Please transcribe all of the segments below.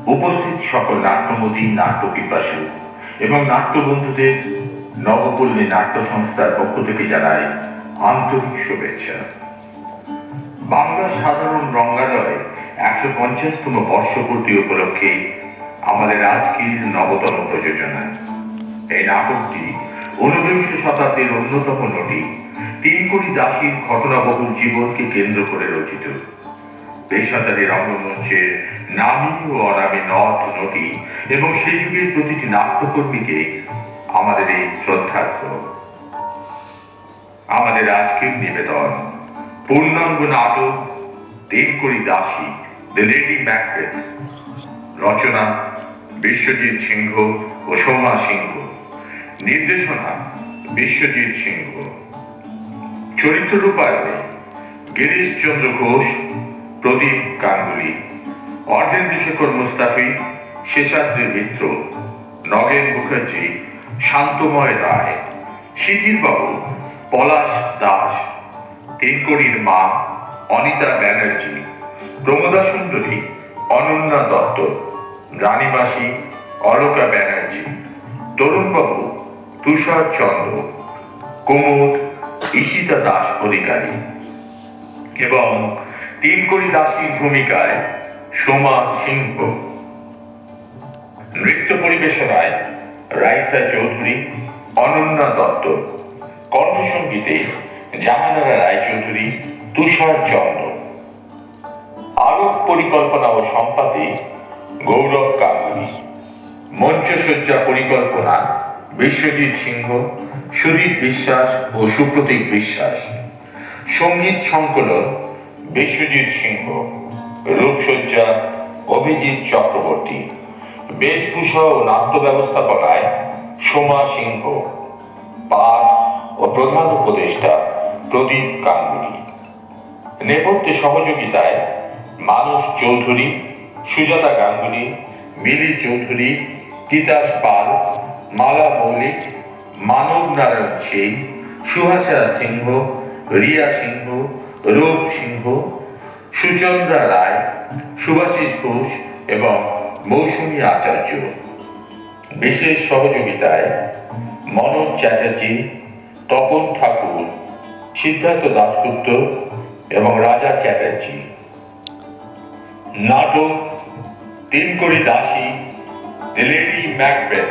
উপস্থিত সকল নাট্যমতী, নাট্যপিপাসু এবং নাট্যবন্ধুদের নবপল্লী নাট্য সংস্থার পক্ষ থেকে জানাই আন্তরিক শুভেচ্ছা। বাংলা সাধারণ রঙ্গালয় ১৫০তম বর্ষপূর্তি উপলক্ষে আমাদের আজকের নবতম প্রযোজনা। এই নাটকটি ঊনবিংশ শতাব্দীর অন্যতম নটি তিনকড়ি দাসীর ঘটনাবহুল জীবনকে কেন্দ্র করে রচিত। পেশাদারী রঙ্গমঞ্চের নামী ও অনামী নট নটি এবং সেই যুগের প্রতিটি নাট্যকর্মীকে আমাদের এই শ্রদ্ধার্ঘ। আমাদের আজকের নিবেদন পূর্ণাঙ্গ নাটক তিনকড়ি দাসী, দ্য লেডি ম্যাকবেথ। রচনা বিশ্বজিৎ সিংহ ও সোমা সিংহ। নির্দেশনা বিশ্বজিৎ সিংহ। চরিত্র রূপায়ণে গিরিশ চন্দ্র ঘোষ, প্রদীপ গাঙ্গুলি, অর্ধেন্দ্রশেখর মুস্তাফি, শেষাদ্রি মিত্র, নগেন মুখার্জি, শান্তময় রায়, শিথির বাবু, পলাশ দাস, তিনকড়ির মা অনিতা ব্যানার্জি, প্রমোদা সুন্দরী অনন্যা দত্ত, রানীমাসি অলকা ব্যানার্জি, তরুণবাবু তুষার চন্দ্র, কুমুদ ঈশিতা দাস অধিকারী এবং তিনকড়ি দাসীর ভূমিকায় সোমা সিংহ। নৃত্য পরিবেশনায় রাইসা চৌধুরী, অনন্যা দত্ত। কণ্ঠসঙ্গীতে জাহানারা রায়চৌধুরী, তুষার চন্দ্র। আলোক পরিকল্পনা ও সম্পাদে গৌরব গাঙ্গুলি। মঞ্চসজ্জা পরিকল্পনা বিশ্বজিৎ সিংহ, সুদীপ বিশ্বাস ও সুপ্রতীক বিশ্বাস। সঙ্গীত সংকলন বিশ্বজিৎ সিংহ। রূপসজ্জা অভিজিৎ চক্রবর্তী। বেশভূষা ও নাট্য ব্যবস্থাপনায় সোমা সিংহ। পাঠ ও প্রধান উপদেষ্টা প্রদীপ গাঙ্গুলি। নেপথ্যে সহযোগিতায় মানস চৌধুরী, সুজাতা গাঙ্গুলি, মিলি চৌধুরী, তিতাস পাল, মালা মৌলিক, মানব নারায়ণ সিং, সুহাসা সিংহ, রিয়া সিংহ, রূপ সিংহ, সুচন্দ্রা রায়, সুভাষিস ঘোষ এবং মৌসুমী আচার্য। বিশেষ সহযোগিতায় মনোজ চ্যাটার্জি, তপন ঠাকুর, সিদ্ধার্থ দাশগুপ্ত এবং রাজা চ্যাটার্জি। নাটক তিনকড়ি দাসী, দ্য লেডি ম্যাকবেথ।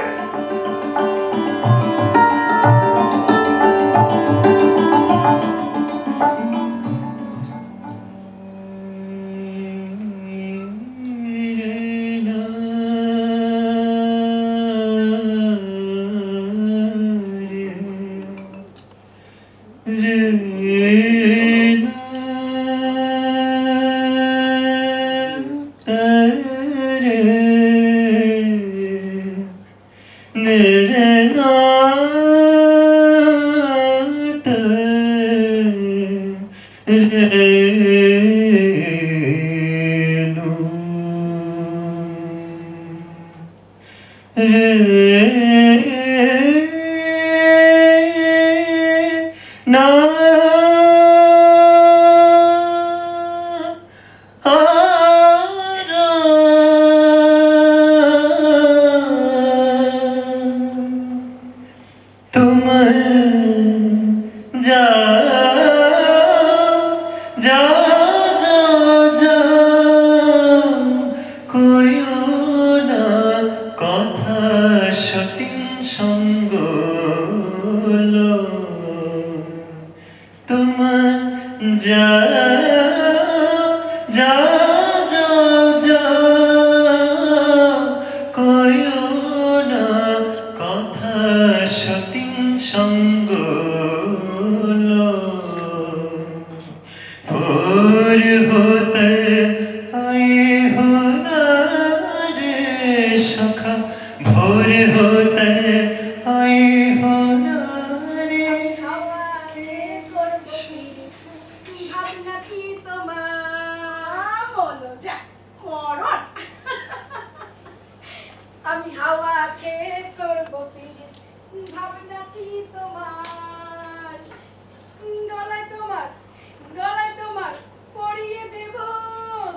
গলায় তোমার পরিয়ে দেব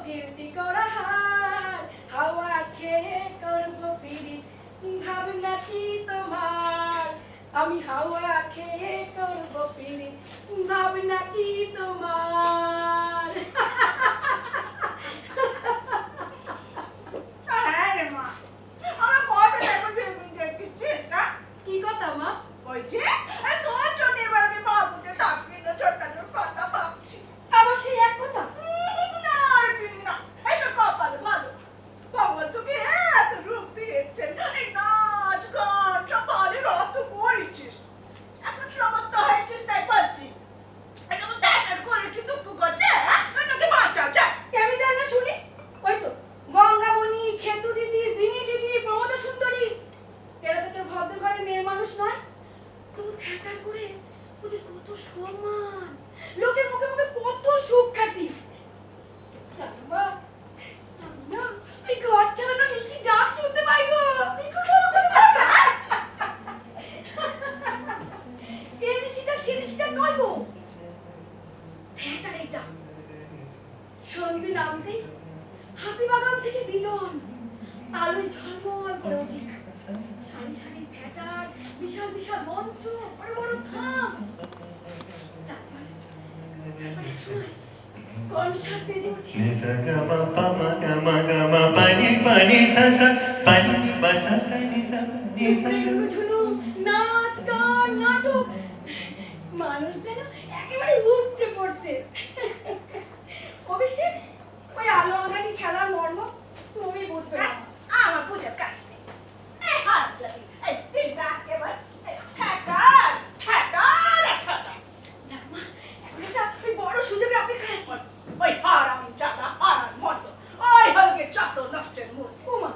গিলতি করা হার। হাওয়া ফ্যাটার এটা সন্ধে নামতেই হাতিবাগান থেকে বিলন আলোয় ঝলমল করে ওঠে। সারি সারি ফ্যাটার, বিশাল বিশাল মঞ্চ, বড় বড় থাম। তারপর এক সময় কনসার্ট বেজে ওঠে। Nisa gama pama gama gama pani pani sa sa pani pa sa sa ni sa ni sa. রেণুধনু, নাচ গান নাটক, মানুষ যেন একেবারে উপচে পড়ছে। অবশ্যই ওই আলো আঁধারি খেলার মর্ম তুমি বুঝবে না, আমার বুঝার কাজ নেই। এই হাত লাগি, এই তিনটা একেবারে ঠ্যাটার ঠ্যাটার ঠ্যাটার। যাক মা, এখন একটা ওই বড় সুযোগে অপেক্ষা আছে। ওই হারাম জাদা হারাম মতো ওই হলকে যত নষ্টের মুখ। ওমা,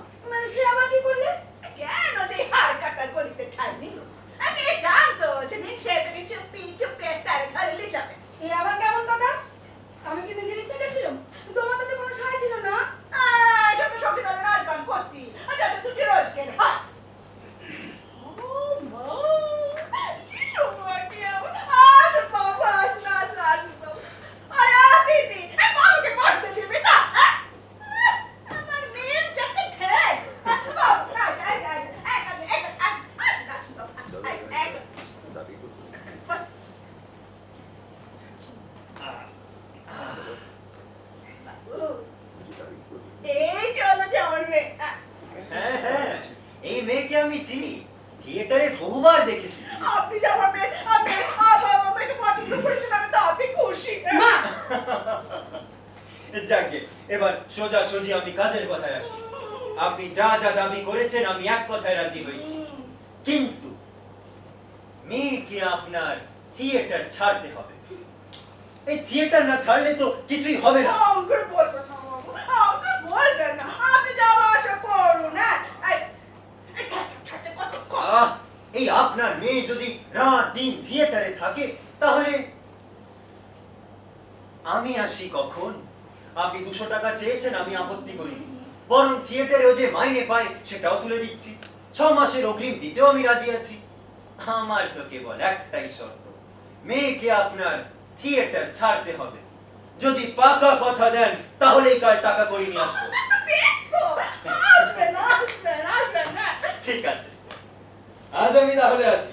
সে আবার কি করলে? কেন যে হার কাটা গলিতে ঠাই নিল? আমি জানতো যে মিনসে এটাকে চুপি চুপি স্টাইলে ধরে নিয়ে যাবে। এ আবার কেমন কথা? আমি কি নিজের ইচ্ছে গেছিলাম? তোমার তাতে কোনো সাহায্য ছিল না? ছোট সঙ্গীতার নাচ গান করতি আর যাতে দুটি রোজকের হয়। ও মা, কি সময় কি আমার আর বাবা না না আরে দিদি এই বাবাকে বসতে দিবি না? আমার মেয়ের যাতে ঠেক বাবা না যা যা এক এই চলো যে আমার মেয়ে। হ্যাঁ হ্যাঁ, এই মেয়েকে আমি চিনি, থিয়েটারে বহুবার দেখেছি। আপনি যে আমার মেয়ে আমার মেয়েকে পছন্দ করেছেন আমি তো আপনি খুশি। মা, যাকে এবার সোজা সোজি আমি কাজের কথায় আসি। আপনি যা যা দাবি করেছেন আমি এক কথায় রাজি হয়েছি, কিন্তু মেয়েকে আপনার থিয়েটার ছাড়তে হবে। এই থিয়েটার না ছাড়লে তো কিছুই হবে না। আমাকে বলবেন না বাবু, আমাকে বলবেন না, আপনি যাওয়া আসা করুন। এই আপনার মেয়ে যদি রাত দিন থিয়েটারে থাকে তাহলে আমি আসি কখন? আপনি 200 টাকা চেয়েছেন, আমি আপত্তি করি, বরং থিয়েটারেও যে মাইনে পায় সেটাও তুলে দিচ্ছি। 6 মাসের অগ্রিম দিতেও আমি রাজি আছি। আমার তো কেবল একটাই শর্ত, মেয়েকে আপনার থিয়েটার ছাড়তে হবে। যদি পাকা কথা দেন তাহলেই কাল টাকা করে নিয়ে আসবো। আসবেন আসবেন আসবেন না। ঠিক আছে, আজ আমি তাহলে আসি।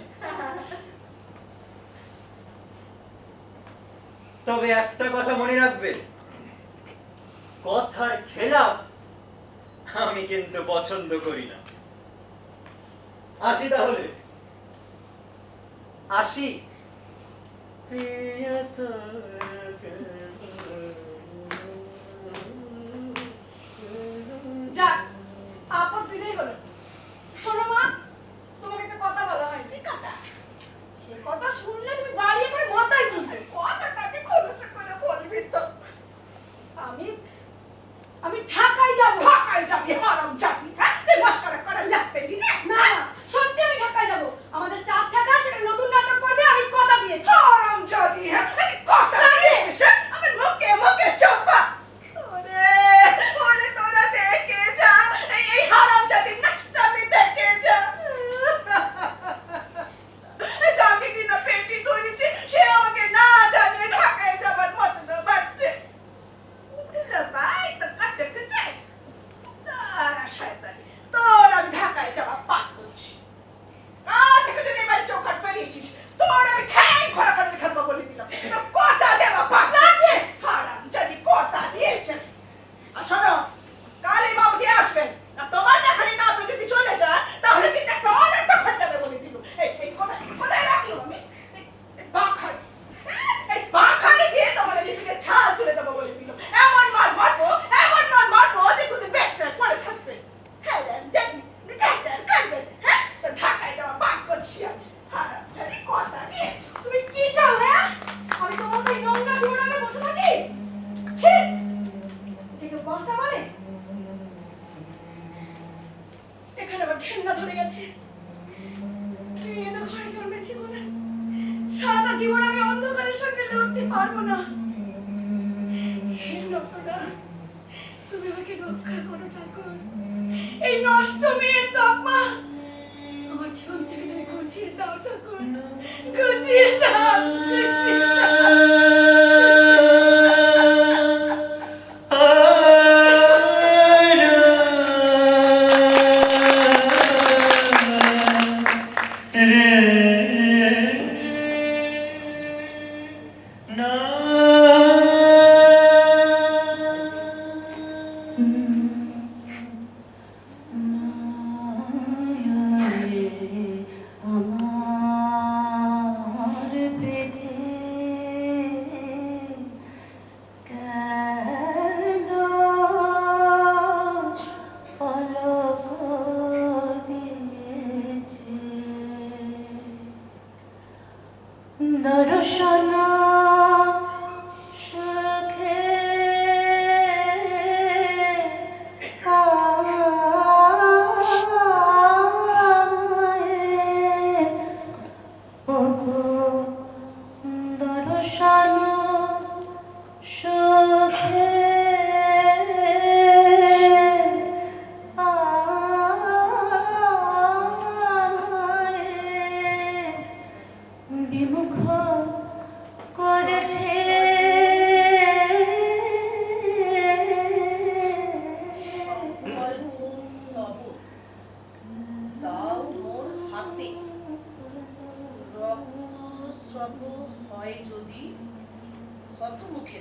তবে একটা কথা মনে রাখবেন, কথার খেলাপ আমি কিন্তু পছন্দ করি না। আসি তাহলে, আসি। যাক, আপদ দিলেই হলো। শোনো মা, তোমাকে একটা কথা বলা হয়। কি কথা? সে কথা শুনলে তুমি বাড়িয়ে করে মাথায় তুলবে। কথাটাকে খোলসা করে বলবি তো। আমি ঢাকায় যাবো। ঢাকায় যাবি হারাম যাবি, হ্যাঁ? তুই মস্করা করার লাভ পেলি না? না না, সত্যি আমি ঢাকায় যাবো। আমাদের স্টাফ থাকা, সেখানে নতুন নাটক করবে, আমি কথা দিয়েছি। হারাম জাদি, হ্যাঁ? তুই কথা দিয়েছিস, হ্যাঁ? আমার মুখে মুখে চোপা। ওরে ওরে তোরা দেখে যা, এই হারাম জাদির নাচটামি দেখে যা। যাকে কিনা পেটি ধরেছে সে আমাকে না জানিয়ে ঢাকায় যাবার মতো বাড়ছে। উঠে ভাই তো কাটে কাটে তারা শয়তানি, তোর আমি ঢাকায় যাওয়া পাঠ করছি। থেকে যদি এবার চোখাট বেরিয়েছিস তোর আমি ঠ্যাং খোলা করে খাবো বলে দিলাম। তো কথা দেওয়া পাঠ আছে, হারাম যদি কথা দিয়েছে। আর শোনো, কালই বাবুটি আসবেন, আর তোমার দেখানি না আপনি যদি চলে যান তাহলে কিন্তু একটা অনর্থ ঘটে যাবে বলে দিল। এই কোথায় রাখলো আমি? এই বাঁখারি, এই বাঁখারি দিয়ে তোমার লিপিকে ছাল তুলে দেবো বলে দিল। এমন মার মারবো যে তুমি বেচতে পড়ে থাকবে। হ্যাঁ জানি নিচাইতে করবেন, হ্যাঁ? তো ঢাকায় যাওয়া বাদ করছি আমি। হারাম যদি কথা দিয়েছি। তুমি কি চাও? হ্যাঁ, আমি তোমার এই নোংরা জীবনে বসে থাকি? ছি, একে বাচ্চা বলে? এখানে আবার ঘেন্না ধরে গেছে। মেয়ে তো ঘরে জন্মেছি বলে সারাটা জীবন আমি অন্ধকারের সঙ্গে লড়তে পারবো না। হে লোকটা, তুমি আমাকে রক্ষা করো ঠাকুর। এই নষ্ট মেয়ের তকমা আমার জীবন থেকে তুমি ঘুচিয়ে দাও ঠাকুর, ঘুচিয়ে দাও, ঘুচিয়ে দাও।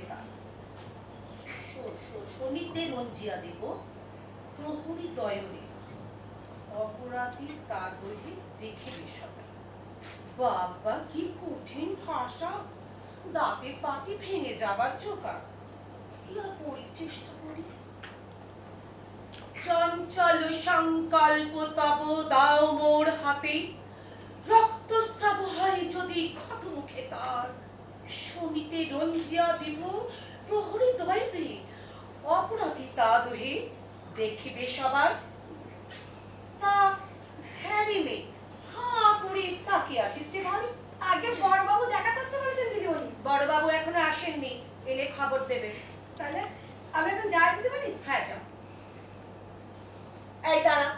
তার। শনিতে রঞ্জিয়া দেব প্রহরী দয়রে, অপরাধী তা দহি দেখিবে সবাই। বাবা কি কঠিন ভাষা, দাঁতে পাটি ভেঙে যাবার জোগাড়। কি আর পড়ি, চেষ্টা করি। চঞ্চল সংকল্প তব দাও মোর হাতে, রক্তস্রাব হয় যদি ক্ষত মুখে তার। শনিতে রঞ্জিয়া দিব প্রহরী দয়রে, অপরাধী তা দহে দেখিবে সবার। তা হ্যাঁ রে মেয়ে, হাঁ করে তাকিয়ে আছিস যে ভারী। আগে বড়বাবু দেখা করতে বলেছেন দিদিমণি। বড়বাবু এখনো আসেননি, এলে খবর দেবে। তাহলে আমি এখন যাই দিদিমণি? হ্যাঁ যাও। এই দাঁড়া,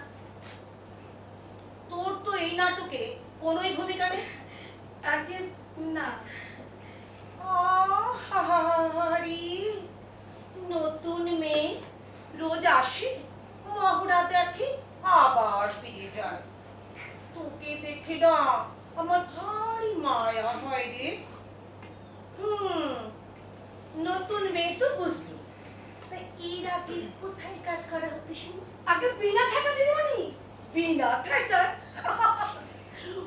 তোর তো এই নাটকে কোনোই ভূমিকা নেই। আগে না। আহারি, নতুন মেয়ে রোজ আসে, মহড়া দেখে, আবার ফিরে যায়। তোকে দেখে না আমার ভারী মায়া হয় রে। নতুন মেয়ে তো বুঝলো, তা এর আগে কোথায় কাজ করা হতো শুনি? আগে বিনা থাকা দিদিমণি। বিনা থিয়েটার?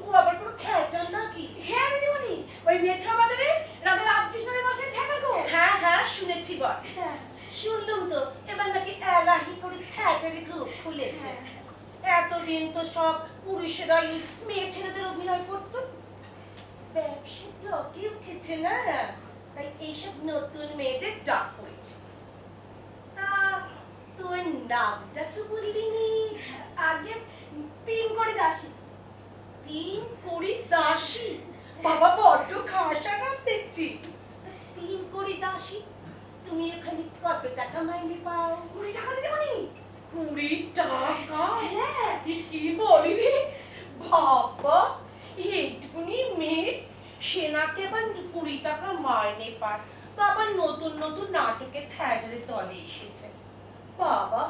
ও আবার কোনো থিয়েটার নাকি? হ্যাঁ দিদিমণি, ওই মেছা বাজারে রাজা রাজকৃষ্ণের বাসায় থাকা গো। হ্যাঁ হ্যাঁ শুনেছি বল। হ্যাঁ। শুনলাম তো এবার নাকি এলাহি করে থিয়েটারের গ্রুপ খুলেছে। এতদিন তো সব পুরুষেরাই মেয়ে ছেলেদের অভিনয় করতো, ব্যবসা টকে উঠেছে না, তাই এইসব নতুন মেয়েদের ডাক হয়েছে। তা তোর নামটা তো বললি নি? আগে 3 করে দাসী। 3 কোটি দাসী? বাবা বড্ড খাসা নাম দেখছি। 3 কোটি দাসী, তুমি এখানে কত টাকা মাইনে পাও? 20 টাকা দিদিমণি। 20 টাকা? হ্যাঁ। কি বলিনি বাবা, এইটুকুনি মেয়ে সেনাকে আবার 20 টাকা মাইনে পায়, তো আবার নতুন নতুন নাটকে থিয়েটারের দলে এসেছে। বাবা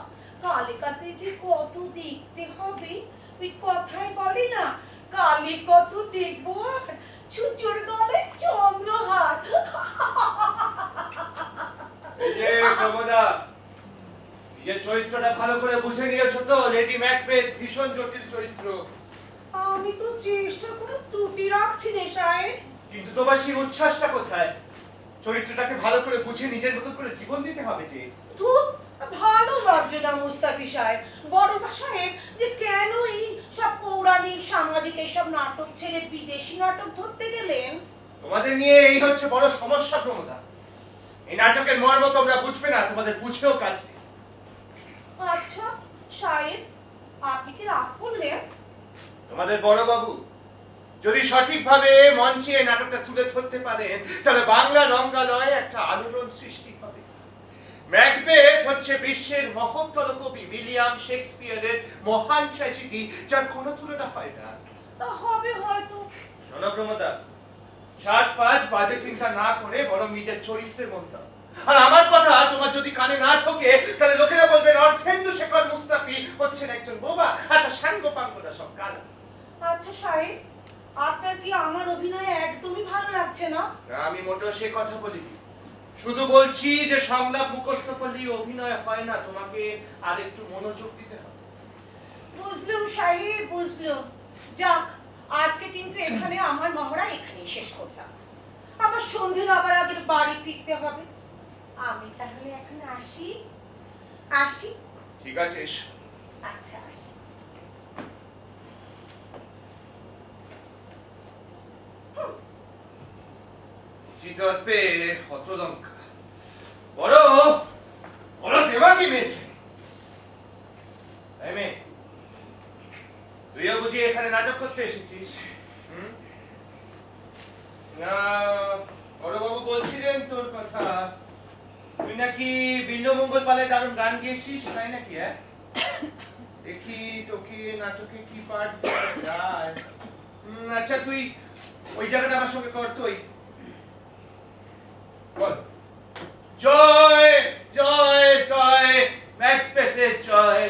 কালে কাছে যে কত দেখতে হবে, ওই কথায় বলে না, কালে কত দেখবো আর ছুচোর গলে চন্দ্রহার। এই যে প্রভুদা, নিজের চরিত্রটা ভালো করে বুঝে নিয়েছো তো? লেডি ম্যাকবেথ ভীষণ জটিল চরিত্র। আমি তো চেষ্টা করে ত্রুটি রাখছি রে সাহেব। কিন্তু তোমার সেই উচ্ছ্বাসটা কোথায়? চরিত্রটাকে ভালো করে বুঝে নিজের মতো করে জীবন দিতে হবে যে। খুব ভালো লাগছে না মুস্তাফি সাহেব, বড় সাহেব, যে কেন এই সব পৌরাণিক সামাজিক এইসব নাটক ছেড়ে বিদেশি নাটক ধরতে গেলেন? তোমাদের নিয়ে এই হচ্ছে বড় সমস্যা প্রমোদা। এই নাটকের মর্ম তোমরা বুঝবে না, তোমাদের বুঝেও কাজ নেই। আচ্ছা সাহেব, আপনি কি রাগ করলেন? তোমাদের বড় বাবু যদি সঠিকভাবে মঞ্চে এই নাটকটা তুলে ধরতে পারেন, তাহলে বাংলা রঙ্গালয়ে একটা আলোড়ন সৃষ্টি হবে। ম্যাকবেথ হচ্ছে বিশ্বের মহত্তর কবি উইলিয়াম শেক্সপিয়ারের মহান ট্র্যাজেডি, যার কোনো তুলনা হয় না। তা হবে হয়তো। শোনো প্রমোদা, 7-5 বাজে চিন্তা না করে বরং নিজের চরিত্রে মন দাও। আর আমার কথা তোমার যদি কানে না ঢোকে, তাহলে লোকেরা বলবেন অর্থেন্দু শেখর মুস্তাফি হচ্ছেন একজন বোবা, আর তার সাঙ্গপাঙ্গরা সব কালো। আচ্ছা সাহেব, আপনার কি আমার অভিনয় একদমই ভালো লাগছে না? আমি মোটেও সে কথা বলিনি, শুধু বলছি যে সংলাপ মুখস্থ করলেই অভিনয় হয় না, তোমাকে আর একটু মনোযোগ দিতে হবে। বুঝলুম সাহেব, বুঝলুম। যাক, আজকে কিন্তু এখানে আমার মহড়া এখানেই শেষ করলাম। আবার সন্ধে আবার আগের বাড়ি ফিরতে হবে। আমি তাহলে এখন আসি। আসি? ঠিক আছে, এসো। আচ্ছা আসি। চিতর্পে হতলঙ্কা, বড় বড় দেমাগি মেয়েছে। এই মেয়ে, তুইও বুঝি এখানে নাটক করতে এসেছিস? না, বড়বাবু বলছিলেন তোর কথা, তুই নাকি বিল্লমঙ্গল পালে দারুণ গান গেয়েছিস, তাই নাকি? হ্যাঁ, দেখি তোকে নাটকে কি পাঠ দেওয়া যায়। আচ্ছা, তুই ওই জায়গাটা আমার সঙ্গে কর তো। বল, জয় জয় জয় ম্যাকবেথের জয়,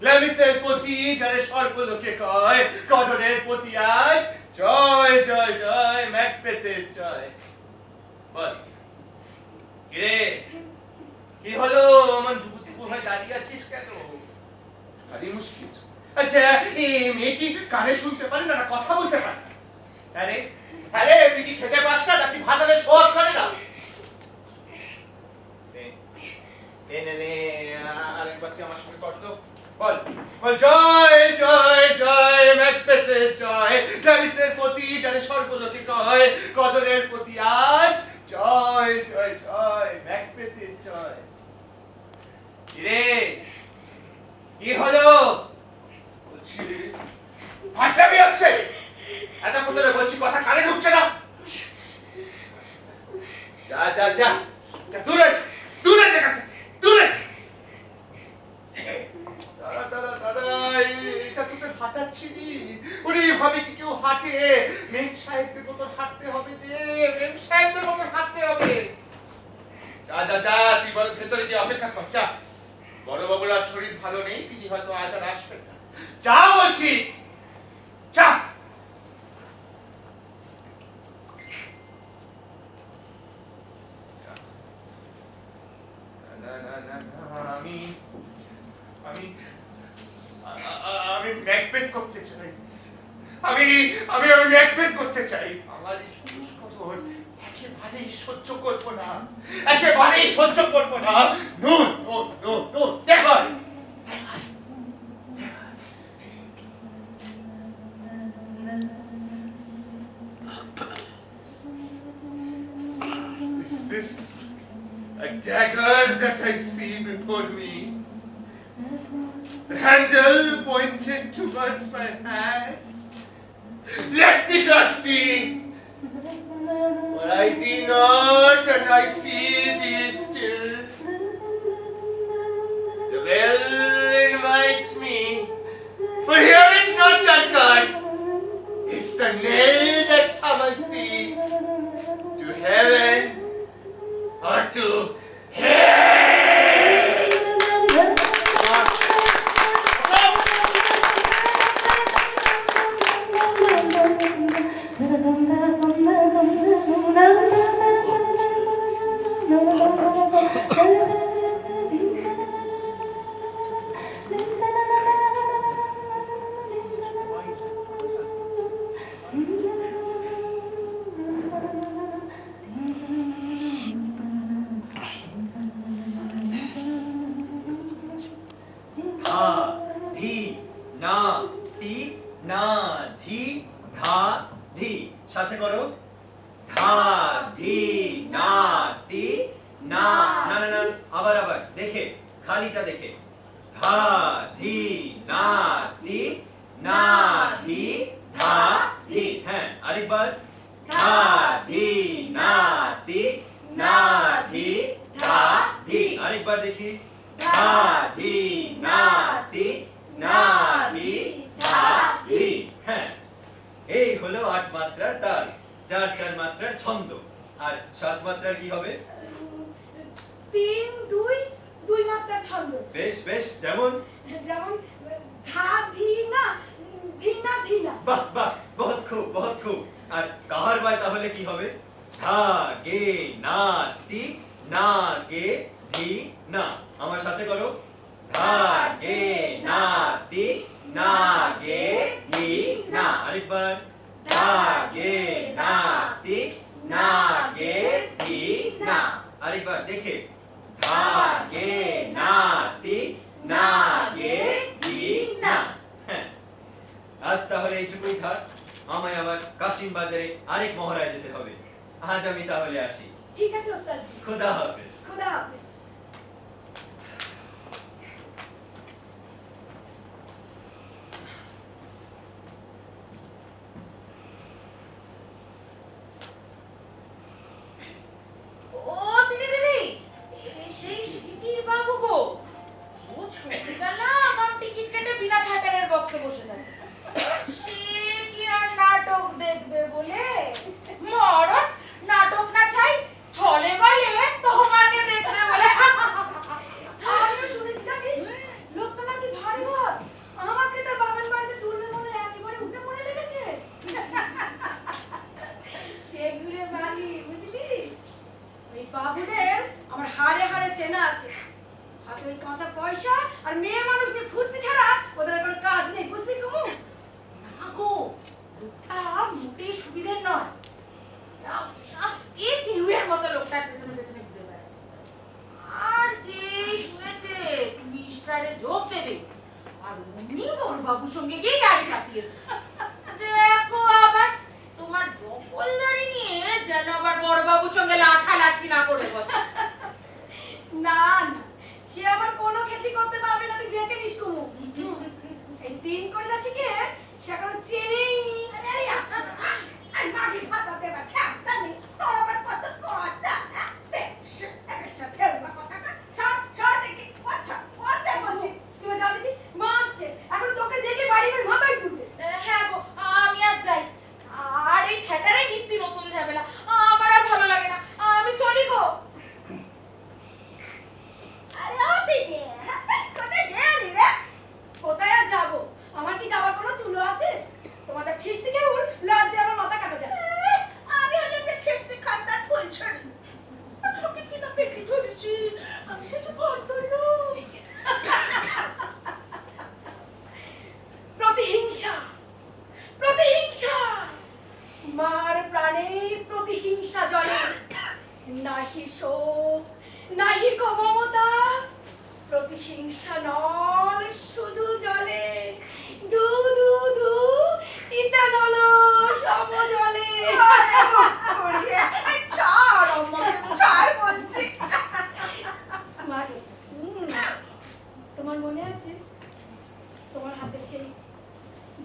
গ্ল্যামিসের প্রতি যারে সর্বলোকে কয়, কদরের প্রতি আজ জয় জয় জয় ম্যাকবেথের জয়। বল, কিরে কি হলো আমার যুবতী হয়ে দাঁড়িয়ে আছিস কেন? আরে মুশকিল। আচ্ছা এই মেয়ে কি কানে শুনতে পারে না, না কথা বলতে পারে? আরে আরে তুই কি খেতে পাস না নাকি ভাতালে শোয়াত করে না? নে আরেকবার তুই আমার সঙ্গে কর তো। বল বল জয় জয় জয় ম্যাকবেথের জয়, ক্লারিসের প্রতি যারে সর্বলোকে কয়, কদরের প্রতি আজ জয় জয় জয় ম্যাকবেথের জয়। কিরে কি হলো? বলছি ফাঁসাবি হচ্ছে, এতক্ষণ ধরে বলছি কথা কানে ঢুকছে না। যা যা যা যা দূরে দূরে যেখান থেকে দূরে যা। দাঁড়া দাঁড়া দাঁড়া, এটা তোকে হাঁটাচ্ছিলি? ওরে ভাবে কি কেউ হাঁটে? মেম সাহেবদের মতো হাঁটতে হবে, যে মেম সাহেবদের মতো হাঁটতে হবে। যা যা যা তুই বরং ভেতরে গিয়ে অপেক্ষা কর। যা, বড় বাবুর আজ শরীর ভালো নেই, তিনি হয়তো আজ আর আসবেন না। যা বলছি, যা। না না না না, আমি আমি আমি ম্যাকবেথ করতে চাই। আমি আমি আমি ম্যাকবেথ করতে চাই। আমার এই সংস্করণ একেবারেই সহ্য করবো না, একেবারেই সহ্য করবো না। নো নো নো নো, দেখো is this a dagger that I see before me? The handle pointed towards my hands. Let me touch thee. But I thee not, and I see thee still. The bell invites me, but here it's not Duncan. It's the knell that summons thee to heaven or to hell. ধা ধি না তি না ধি ধা ধি, সাথে করো। ধা ধি না তি না না না না, আবার আবার দেখে, খালিটা দেখে। ধা ধি না তি না ধি ধা ধি। হ্যাঁ আরেকবার। ধা ধি না তি না ধি ধা ধি। আরেকবার দেখি। ধা ধি না তি না ধি ধা ধি। হ্যাঁ, এই হলো ৮ মাত্রার তাল, ৪ মাত্রার ছন্দ। আর ৭ মাত্রার কি হবে? ৩ ২ ২ মাত্রার ছন্দ। বেশ বেশ, যেমন যেমন ধা ধি না ধি না ধি না। বাহ বাহ, বহুত খুব বহুত খুব। আর কাহার বাই তাহলে কি হবে? ধা গে না তি না গে ধি না। আমার সাথে করো। ধা গে না তি না গে ধি না। আরেকবার। ধা গে না তি না গে ধি না। আরেকবার দেখে। ধা গে না তি না গে ধি না। হ্যাঁ, আজ তাহলে এইটুকুই থাক। আমায় আবার কাশিম বাজারে আরেক মহড়ায় যেতে হবে। আজ আমি তাহলে আসি। ঠিক আছে ওস্তাদ। খোদা হাফেজ। খোদা হাফেজ। ও দিদি দিদি, সেই স্মৃতির বাবু গো। ও ছোটবেলা আমার টিকিট কেটে বিনা থাকারের বক্সে বসে থাকে। সে কি আর নাটক দেখবে বলে মরণ নাটক না চাই ছলে বলে তোমাকে দেখবে বলে। আমিও শুনেছি জানিস, লোকটা নাকি ভারী হয়, আমাকে তার বাগান বাড়িতে তুলবে বলে একেবারে উঠে পড়ে লেগেছে। সেগুলো বালি বুঝলি, ওই বাবুদের আমার হাড়ে হাড়ে চেনা আছে। তাতে ওই কাঁচা পয়সা আর মেয়ে মানুষ নিয়ে ফুর্তি ছাড়া ওদের আর কোনো কাজ নেই, বুঝলি কুমু? না গো, লোকটা মোটেই সুবিধের নয়। এই কেউয়ের মতো লোকটার পেছনে পেছনে ঘুরে বেড়াচ্ছে। আর যে শুনেছে তুমি ইস্টারে যোগ দেবে, আর উনি বড়বাবুর সঙ্গে গিয়ে গাড়ি কাটিয়েছে। দেখো আবার তোমার বকলদারি নিয়ে যেন আবার বড়বাবুর সঙ্গে লাঠালাঠি না করে বসে। না না, সে আবার কোনো ক্ষতি করতে পারবে না, তুই দেখে নিস কুমু। এই 3 করে দাসীকে সে এখনো চেনেই নি। আর মাগি ভাতা দেবা খেপটা নেই, তোর আবার কত কথা। বেশ ফেরবা কথা কর, সর দেখি, আচ্ছা বলছি। তুই যাবি কি? মা আসছে, এখন তোকে দেখে বাড়ি ঘর মাথায় তুলবে। হ্যাঁ গো, আমি আর যাই। আর এই খেটারে নিত্য নতুন ঝামেলা আমার আর ভালো লাগে না, আমি চলি গো। আরে ও বিবে, কোথায় গেলি রে? কোথায় আর যাবো? আমার কি যাওয়ার কোনো চুলো আছে? তোমার যা খিস্তি কেমন লজ্জা আমার মাথা কাটা যায়। আমি হলে একটা খেসতে খাতার ফুল ছড়ি। তোকে কিনা পেটি ধরেছি, আমি সেটা ভর ধরলো। প্রতিহিংসা, প্রতিহিংসা, মার প্রাণে প্রতিহিংসা জলে। নাহি শোক, নাহি মমতা, প্রতিহিংসা নন শুধু জলে। দু দু দু চিতানল সম জলে। ছাড় আমাকে, ছাড় বলছি। মারে, তোমার মনে আছে তোমার হাতে সেই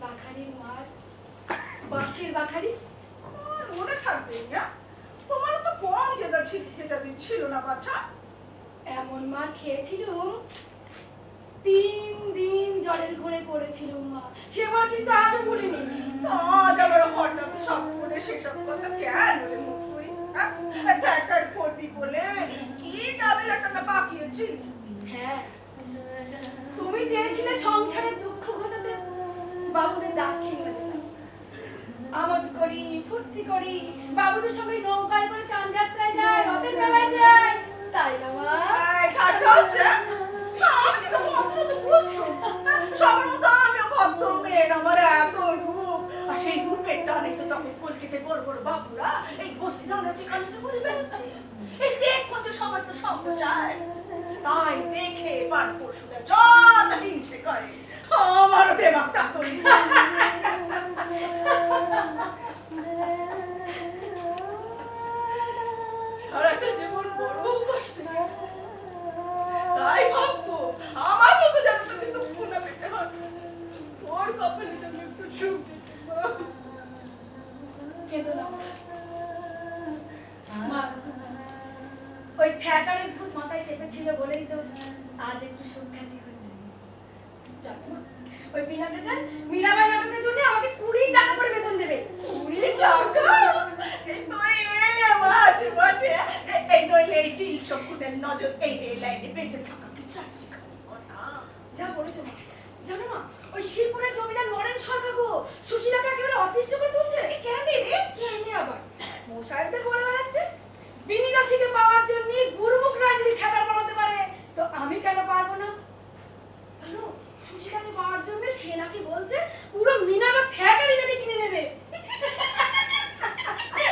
বাখারির মার, বাঁশের বাখারি? মনে থাকবে না, তোমার তো কম যেটা ছিল না বাচ্চা। এমন মার খেয়েছিল 3 দিন জ্বরের ঘরে পড়েছিল মা, সে মার কিন্তু আজও ভুলিনি। আজ আবার হঠাৎ সব করে সেসব কথা কেন বলে মুখ করি? ট্যাটার করবি বলে কি ঝামেলাটা না বাকিয়েছি। হ্যাঁ, তুমি চেয়েছিলে সংসারের দুঃখ ঘোচাতে, বাবুদের দাক্ষিণ্য যেটা। আমোদ করি, ফুর্তি করি, বাবুদের সঙ্গে নৌকায় করে চাঁদ যাত্রায় যায়, রথের মেলায় যায়, তাই না মা? ঠান্ডা হচ্ছে? আমি কিন্তু তো বুঝতো সবার মতো আমিও ভাবতাম মেয়ে আমার এত রূপ, আর সেই রূপের টানে তো তখন কলকাতায় বড় বড় বাবুরা এই বস্তি নানাচি কালিতে করে বেড়াচ্ছে। এই দেখো যে সবাই তো সঙ্গ চায়, তাই দেখে বার পরশুরা যত হিংসে করে, আমারও দেমাগটা করি। সারাটা জীবন বড় কষ্ট, তাই ভাববো আমার মতো যেন তোকে দুঃখ না পেতে হয়, তোর কপালে যেন একটু সুখ দিতে হয়। কেঁদো না মা, ওই থিয়েটারের ভূত মাথায় চেপেছিল বলেই তো আজ একটু সুখ্যাতি হয়েছে। জানো মা, ওই বিনা থিয়েটার মীরাবাই নাটকের জন্য আমাকে 20 টাকা করে বেতন দেবে। 20 টাকা? এই তো এলে মাঝে মাঠে, এই নইলে এই চিল শকুনের নজর এই লাইনে বেঁচে থাকা কি চাকরি কথা? যা বলেছো মা। জানো মা, ওই শিবপুরের জমিদার নরেন সরকার গো সুশীলাকে একেবারে অতিষ্ঠ করে তুলছে। কেন রে? কেন আবার মশাইদের বলে বেড়াচ্ছে বিনিদাসীকে পাওয়ার জন্য গুরুমুখ রায় যদি থিয়েটার বানাতে পারে তো আমি কেন পারবো না? জানো, সুশীলাকে পাওয়ার জন্য সে নাকি বলছে পুরো মিনাবার থিয়েটারই নাকি কিনে নেবে।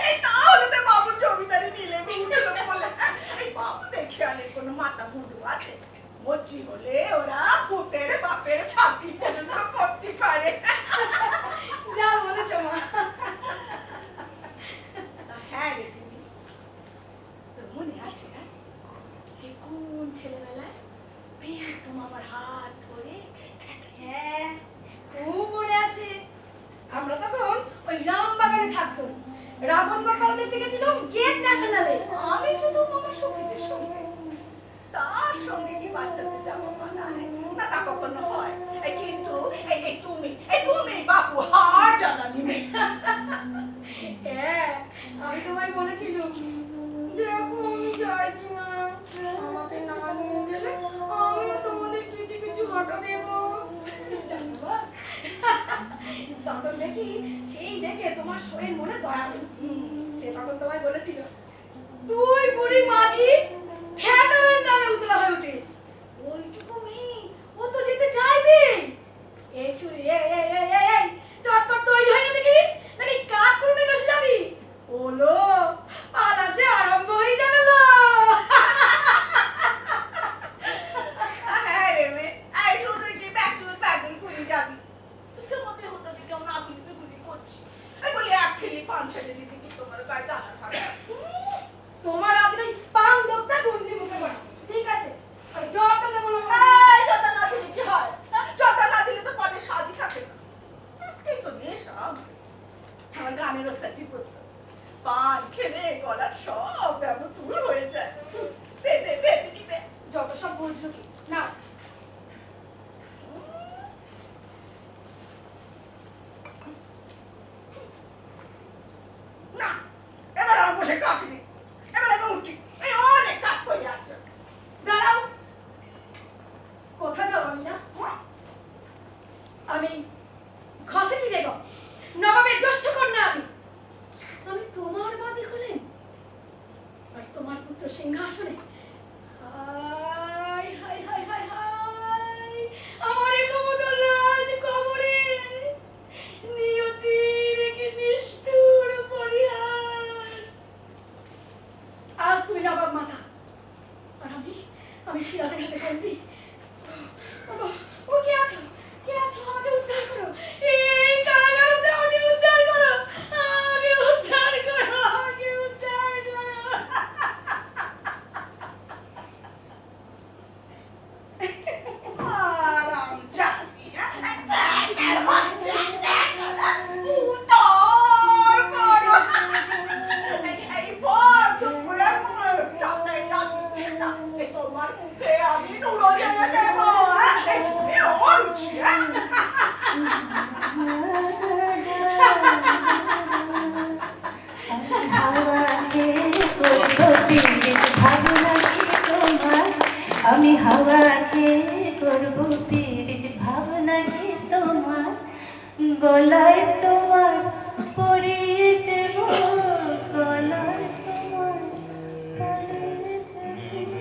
এই তাহলে তো বাবুর জমিদারি নিলে বলে, এই বাবু দেখে আলে কোনো মাথা মুন্ডু আছে? মজ্জি হলে ওরা ফুটের বাপের ছাতি পর্যন্ত করতে পারে। যা বলেছো মা। হ্যাঁ রে তুমি, তোর মনে আছে না সে কোন ছেলেবেলায় একদম আমার হাত ধরে? হ্যাঁ, খুব মনে আছে। আমরা তখন ওই রামবাগানে থাকতাম, রাবণ গোপাল দেখতে গেছিলাম গেট ন্যাশনালে। আমি শুধু আমার সখীদের সঙ্গে, তার সঙ্গে কি বাচ্চাদের যাওয়া মানায় না? তা কখনো হয়? কিন্তু এই তুমি বাবু হার জানানি। হ্যাঁ, আমি তোমায় বলেছিলাম দেখো আমি যাই কিনা, আমাকে না নিয়ে গেলে আমিও তোমাদের কিছু কিছু অটো দেবো। জানো তখন দেখি সেই দেখে তোমার শরীর মনে দয়া হলো। সে তখন তোমায় বলেছিল তুই বুড়ি মাগি থিয়েটারের নামে উতলা হয়ে উঠিস, ওই বুঝলো কি না? না, এবার আর বসে কাজ নেই, এবার আমি উঠি, এই অনেক কাজ করে যাচ্ছে। দাঁড়াও, কোথায় যাও আমি না? আমি ঘসেটি বেগম, নবাবের জ্যেষ্ঠ কন্যা। আমি তোমার বাদী হলেন আর তোমার পুত্র সিংহাসনে। হায় হায় হায় হায় হায়, আমার এই কমদলাজ কবরে নিয়তির কি নিষ্ঠুর পরিহার। আজ তুমি নবাব মাতা আর আমি সিরাজে ঘাটে বন্দি। ও কে আছো? কে আছো? আমাকে উদ্ধার করো, এই কারাগার হতে আমাকে উদ্ধার করো, আমাকে উদ্ধার করো, আমাকে উদ্ধার করো। আরাম জাতি, উদ্ধার করো। এই ভর দুপুরে সপ্তাহে রাত্রি তোমার মুখে আমি নুরো জেনে দেবো। অরুচি, আমি হাওয়া খেয়ে করবো পীড়িত, ভাবনা কি তোমার গলায় তোমার পরিয়ে দেব, গলায় তোমার পরিয়ে দেব।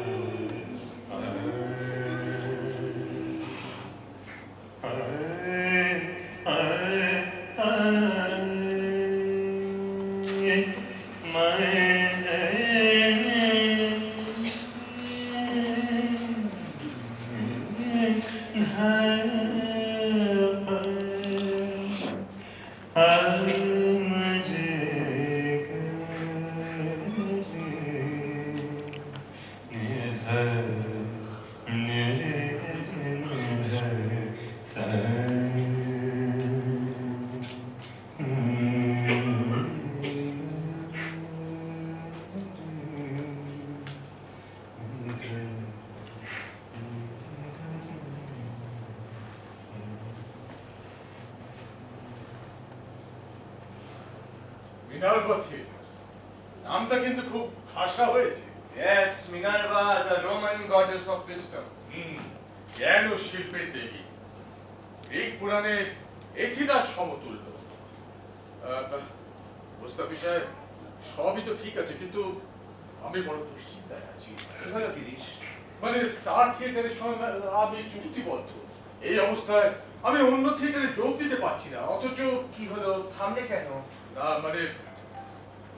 মিনার্ভা থিয়েটার নামটা কিন্তু খুব খাসা হয়েছে। Yes, Minerva, the Roman goddess of wisdom. জ্ঞান ও শিল্পের দেবী, গ্রিক পুরাণে এথিনার সমতুল্য। মুস্তাফি সাহেব, সবই তো ঠিক আছে, কিন্তু আমি বড় দুশ্চিন্তায় আছি। কি হলো গিরিশ? মানে স্টার থিয়েটারের সঙ্গে আমি চুক্তিবদ্ধ, এই অবস্থায় আমি অন্য থিয়েটারে যোগ দিতে পারছি না, অথচ কি হলো, থামলে কেন? না মানে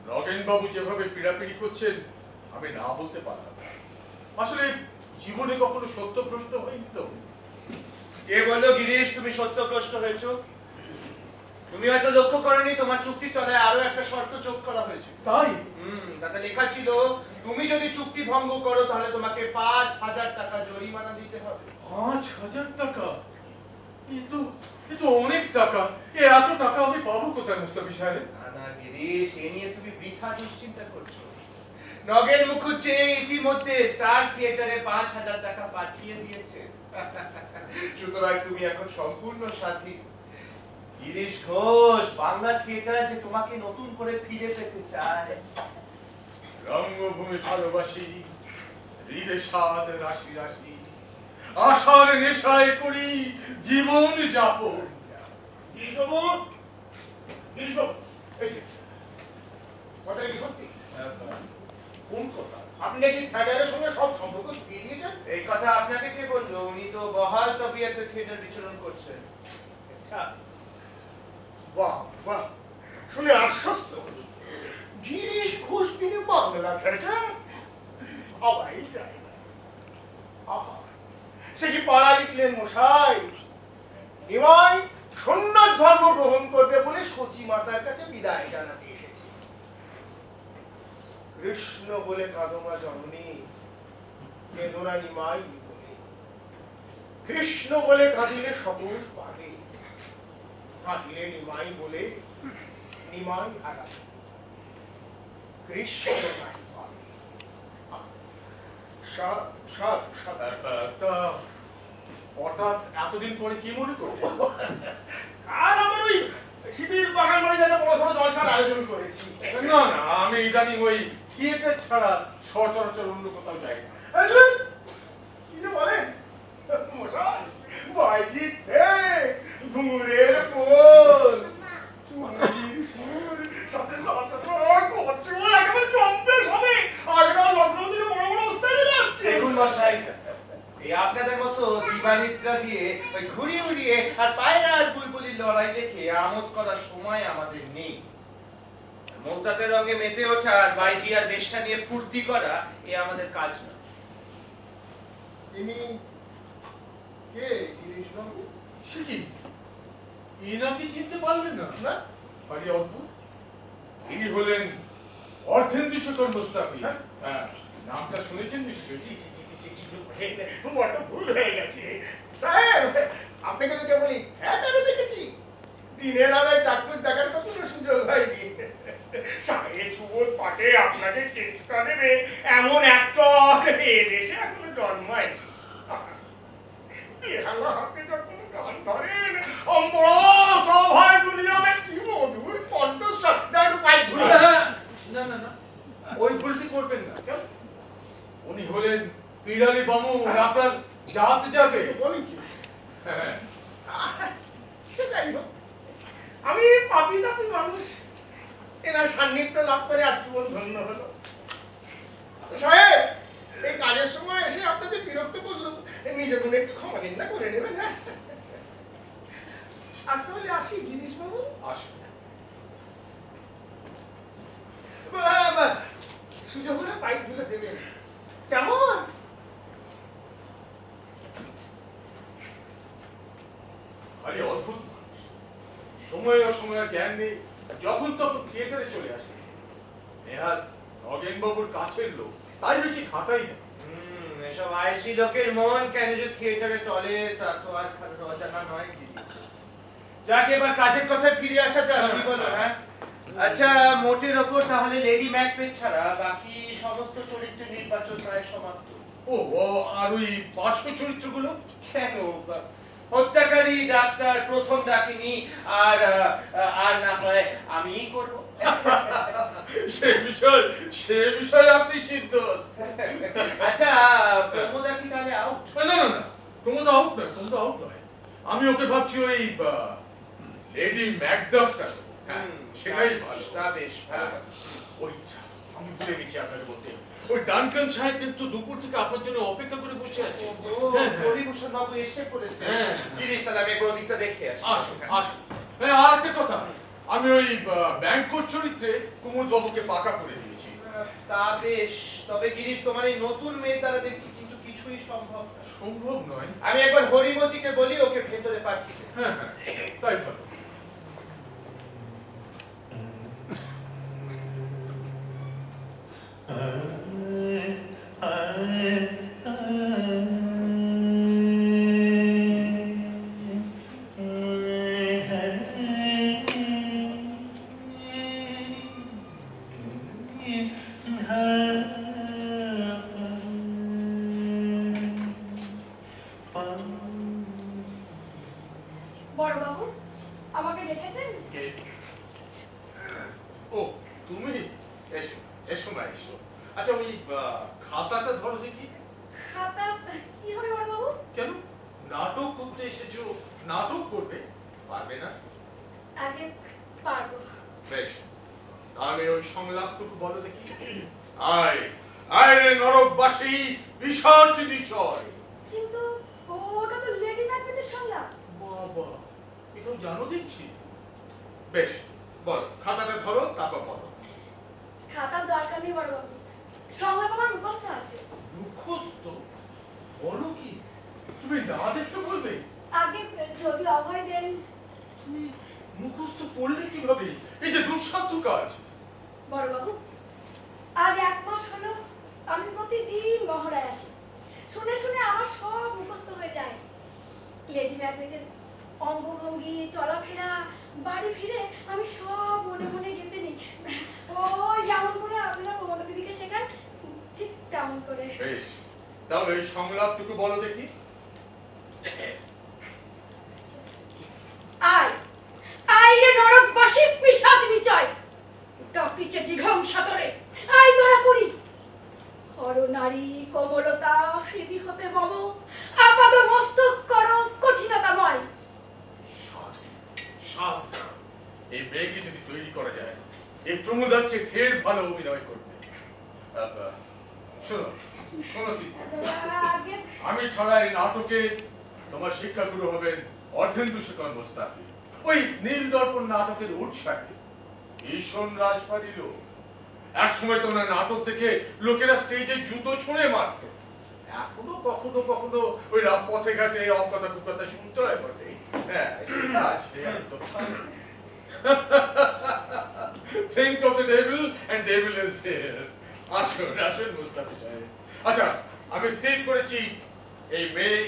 নগেন বাবু যেভাবে পীড়াপিড়ি করছেন আমি না বলতে পারলাম না। আসলে জীবনে কখনো সত্যভ্রষ্ট হয়নি তো। কে বললো গিরিশ তুমি সত্যভ্রষ্ট হয়েছো? তুমি হয়তো লক্ষ্য করনি তোমার চুক্তির তলায় আরো একটা শর্ত যোগ করা হয়েছে। তাই? তাতে লেখা ছিল তুমি যদি চুক্তি ভঙ্গ করো তাহলে তোমাকে 5,000 টাকা জরিমানা দিতে হবে। 5,000 টাকা? এ তো অনেক টাকা। এত টাকা আমি পাবো কোথায় মুস্তাফি সাহেব? না গিরিশ, এ নিয়ে তুমি বৃথা দুশ্চিন্তা করছো। নগেন মুখুজ্জে ইতিমধ্যে স্টার থিয়েটারে 5,000 টাকা পাঠিয়ে দিয়েছে। সুতরাং তুমি এখন সম্পূর্ণ স্বাধীন। গিরিশ ঘোষ, বাংলা থিয়েটার যে তোমাকে নতুন করে ফিরে পেতে চায়। রঙ্গভূমি ভালোবাসি, হৃদয় স্বাদ রাশি রাশি, আশার নেশায় করি জীবন যাপন। গিরিশবাবু, গিরিশবাবু, এই যে কথাটা কি সত্যি? কোন কথা? আপনি নাকি থিয়েটারের সঙ্গে সব সম্পর্ক শিখিয়ে দিয়েছেন? এই কথা আপনাকে কে বললো? উনি তো বহাল তবিয়তে থিয়েটার বিচরণ করছেন। আচ্ছা, বাহ বাহ, শুনে আশ্বস্ত হলো। গিরিশ ঘোষ তিনি বাংলা থিয়েটার ভাবাই যায় না। আহা, সে কি পাড়া লিখলেন মশাই। নিমাই সন্ন্যাস ধর্ম গ্রহণ করবে বলে সচি মাতার কাছে বিদায় জানাতে এসেছে। কৃষ্ণ বলে কাদমা জননী, কেদনা নিমাই বলে। কৃষ্ণ বলে কাঁদিলে সকল পারে, কাঁদিলে নিমাই বলে নিমাই হারাবে। কৃষ্ণ নাই পাবে। তা হঠাৎ এতদিন পরে কি মনে করলে? আর আমার ওই শীতের বাগান বাড়ি একটা বড় সড়ো জলসার আয়োজন করেছি। না না, আমি ইদানিং ওই থিয়েটার ছাড়া সচরাচর অন্য কোথাও যাই না। কি যে বলেন মশাই, বাইজিৎ ঘুঙুরের পোল চুমকির ফুল সাথে কচুর একেবারে জম্পেশ হবে। আগেকার লখনৌ থেকে বড় বড় ওস্তাদ আসছে। দেখুন মশাই, এই আপনাদের মতো দিবানিদ্রা দিয়ে ওই ঘুরিয়ে উড়িয়ে আর পায়রা আর বুলবুলির লড়াই দেখে আমোদ করার সময় আমাদের নেই। মৌতাতের রঙে মেতে ওঠা আর বাইজি আর বেশ্যা নিয়ে ফুর্তি করা এ আমাদের কাজ না। তিনি কে গিরিশবাবু? সে কি, ইনাকে চিনতে পারলেন না? না, আরে অদ্ভুত, ইনি হলেন অর্ধেন্দু শেখর মুস্তাফি। হ্যাঁ, নামটা শুনেছেন নিশ্চয়ই। ছি ছি ছি ছি ছি, কি যে বলেন, বড্ড ভুল হয়ে গেছে সাহেব। আপনাকে তো কেবলই থিয়েটারে দেখেছি, দিনের আলোয় চাক্ষুষ দেখার কখনো সুযোগ হয়নি। সাহেব সুবোধ পাটে আপনাকে টেক্কা দেবে এমন অ্যাক্টর এ দেশে এখনো জন্মায়নি। বেহালা হাতে যখন গান ধরেন, অম্বরা সভায় দুনিয়া মে কি মধুর কণ্ঠস্বর। দাঁড়ু পাই ধুলো। না না না, ওই ভুলটি করবেন না। কেন? উনি হলেন পিড়ালি বামু, আপনার জাত যাবে। বলেন কি? হ্যাঁ, সেটাই হোক, আমি পাপি তাপি মানুষ, এনার সান্নিধ্য লাভ করে আজ জীবন ধন্য হলো। সাহেব, এই কাজের সময় এসে আপনাদের বিরক্ত করলাম, নিজে গুণে একটু ক্ষমা ঘেন্না করে নেবেন। হ্যাঁ, আজ তাহলে আসি গিরিশ বাবু। আসুন। সুযোগ হলে পাইপ ধুলে দেবেন কেমন? আরে অদ্ভুত মানুষ, সময় অসময়ের জ্ঞান নেই, যখন তখন থিয়েটারে চলে আসে। নেহাত নগেন বাবুর কাছের লোক, তাই বেশি খাটাই না। এসব আয়সি লোকের মন কেন যে থিয়েটারে টলে তা তো আর অজানা নয়। যাকে এবার কাজের কথায় ফিরে আসা যাক, কি বলো? হ্যাঁ, আচ্ছা, মোটের ওপর তাহলে লেডি ম্যাকবেথ ছাড়া বাকি সমস্ত চরিত্রের নির্বাচন প্রায় সমাপ্ত। ও, আর ওই পার্শ্ব চরিত্রগুলো? কেন? হত্যাকারী ডাক্তার প্রথম ডাকিনি, আর আর না হয় আমিই করব। সে বিষয়ে আপনি সিদ্ধ। আচ্ছা, প্রমোদা কি তাহলে আউট? না না না, প্রমোদ আউট নয়, প্রমোদ আউট নয়। আমি ওকে ভাবছি ওই লেডি ম্যাকডাফটা। হ্যাঁ, সেটাই ভালো। তা বেশ ভালো। ওই, আমি ভুলে গেছি আপনাকে বলতে, ওই ডানকান সাহেব কিন্তু দুপুর থেকে আপনার জন্য অপেক্ষা করে বসে আছে। হরিভূষণ বাবু এসে পড়েছে। প্লিজ তাহলে আমি একবার দিকটা দেখে আসি। আসুন আসুন। হ্যাঁ, আর একটা কথা, আমি ওই ব্যাংকোর চরিত্রে কুমুদ বাবুকে পাকা করে দিয়েছি। তা বেশ, তবে গিরিশ তোমার এই নতুন মেয়ের দ্বারা দেখছি কিন্তু কিছুই সম্ভব না। সম্ভব নয়? আমি একবার হরিমতিকে বলি ওকে ভেতরে পাঠিয়ে দেবে। হ্যাঁ হ্যাঁ, তাই ভালো। বড় বাবু, আমাকে ডেকেছেন? ও, তুমি? এসো এসো না, এসো। আচ্ছা, ওই খাতাটা ধরো দেখি। খাতা কি হবে বড় বাবু? কেন, নাটক করতে এসেছো, নাটক করবে, পারবে না? আগে পারবো। বেশ, তাহলে ওই সংলাপটুকু বলো দেখি। আয় আয় রে নরকবাসী, পিশাচ নিচয়। কিন্তু ওটা তো লেডি ম্যাকবেথের সংলাপ। বাবা, এটাও জানো দেখছি। বেশ, বলো, খাতাটা ধরো, তারপর বলো। খাতার দরকার নেই বড় বাবু, সংলাপ আমার মুখস্থ আছে। মুখস্থ? বলো কি, তুমি না দেখে বলবে? আগে যদি অভয় দেন। তুমি মুখস্থ পড়লে কিভাবে? এই যে দুঃসাধ্য কাজ। বড় বাবু, আজ 1 মাস হলো আমি প্রতিদিন মহড়ায় আসি, শুনে শুনে আমার সব মুখস্থ হয়ে যায়। লেডি ম্যাকবেথের অঙ্গভঙ্গি, চলাফেরা, বাড়ি ফিরে আমি সব মনে মনে গেঁথে নিই। ওই যেমন করে আপনারা মমতা দিদিকে শেখান, ঠিক তেমন করে। বেশ, তাহলে এই সংলাপটুকু বলো দেখি। আয় আয় রে নরকবাসী পিশাচ নিচয়, কাঁপিছে জিঘম সাতরে, আয় ধরা করি। হর নারী কোমলতা হৃদি হতে মম, আপাদ মস্তক কর কঠিনতাময়। সাধু, এই মেয়েকে যদি তৈরি করা যায়, এই প্রমোদার চেয়ে ঢের ভালো অভিনয় করবে। শোনো শোনো কি, আগে আমি ছাড়া এই নাটকে তোমার শিক্ষাগুরু হবেন অর্ধেন্দু শেখর মোস্তাফি। ওই নীল দর্পণ নাটকের উৎসাহে ভীষণ রাজ পারিল। এক সময় তোমরা নাটক দেখে লোকেরা স্টেজে জুতো ছুঁড়ে মারত। এখনো কখনো কখনো ওই রাত পথে ঘাটে অকথা কুকথা শুনতে হয় বটে। হ্যাঁ, সেটা আছে। Think of the devil and devil is here. আসুন আসুন মুস্তাফি সাহেব। আচ্ছা, আমি স্থির করেছি এই মেয়ে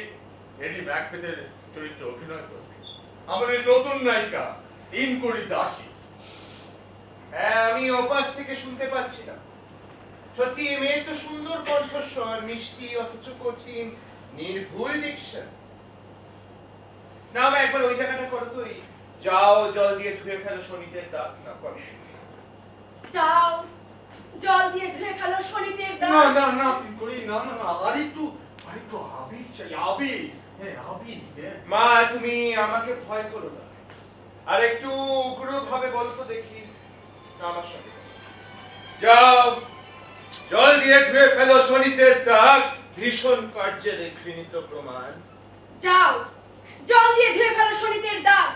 লেডি ম্যাকবেথের চরিত্রে অভিনয় করবে আমাদের নতুন নায়িকা তিনকড়ি দাসী। হ্যাঁ, আমি ওপাশ থেকে শুনতে পাচ্ছি না। সত্যি এই মেয়ের তো সুন্দর কণ্ঠস্বর, মিষ্টি অথচ কঠিন, নির্ভুল ডিকশন। না, আমি একবার ওই জায়গাটা করো তো, এই যাও জল দিয়ে ধুয়ে ফেলো শনিদের দাগ, না করো। যাও জল দিয়ে ধুয়ে ফেলো শনিদের না দাগ। না না তিনকড়ি, না না না, আরেকটু আবেগ চাই, আবেগ। হ্যাঁ, আবেগ। মা, তুমি আমাকে ভয় করো না, আর একটু উগ্র ভাবে বলো তো দেখি। না, আমার সঙ্গে যাও জল দিয়ে ধুয়ে ফেলো শনিদের দাগ, ভীষণ কার্যের এই ঘৃণিত প্রমাণ। যাও জল দিয়ে ধুয়ে ফেলো শনিদের দাগ,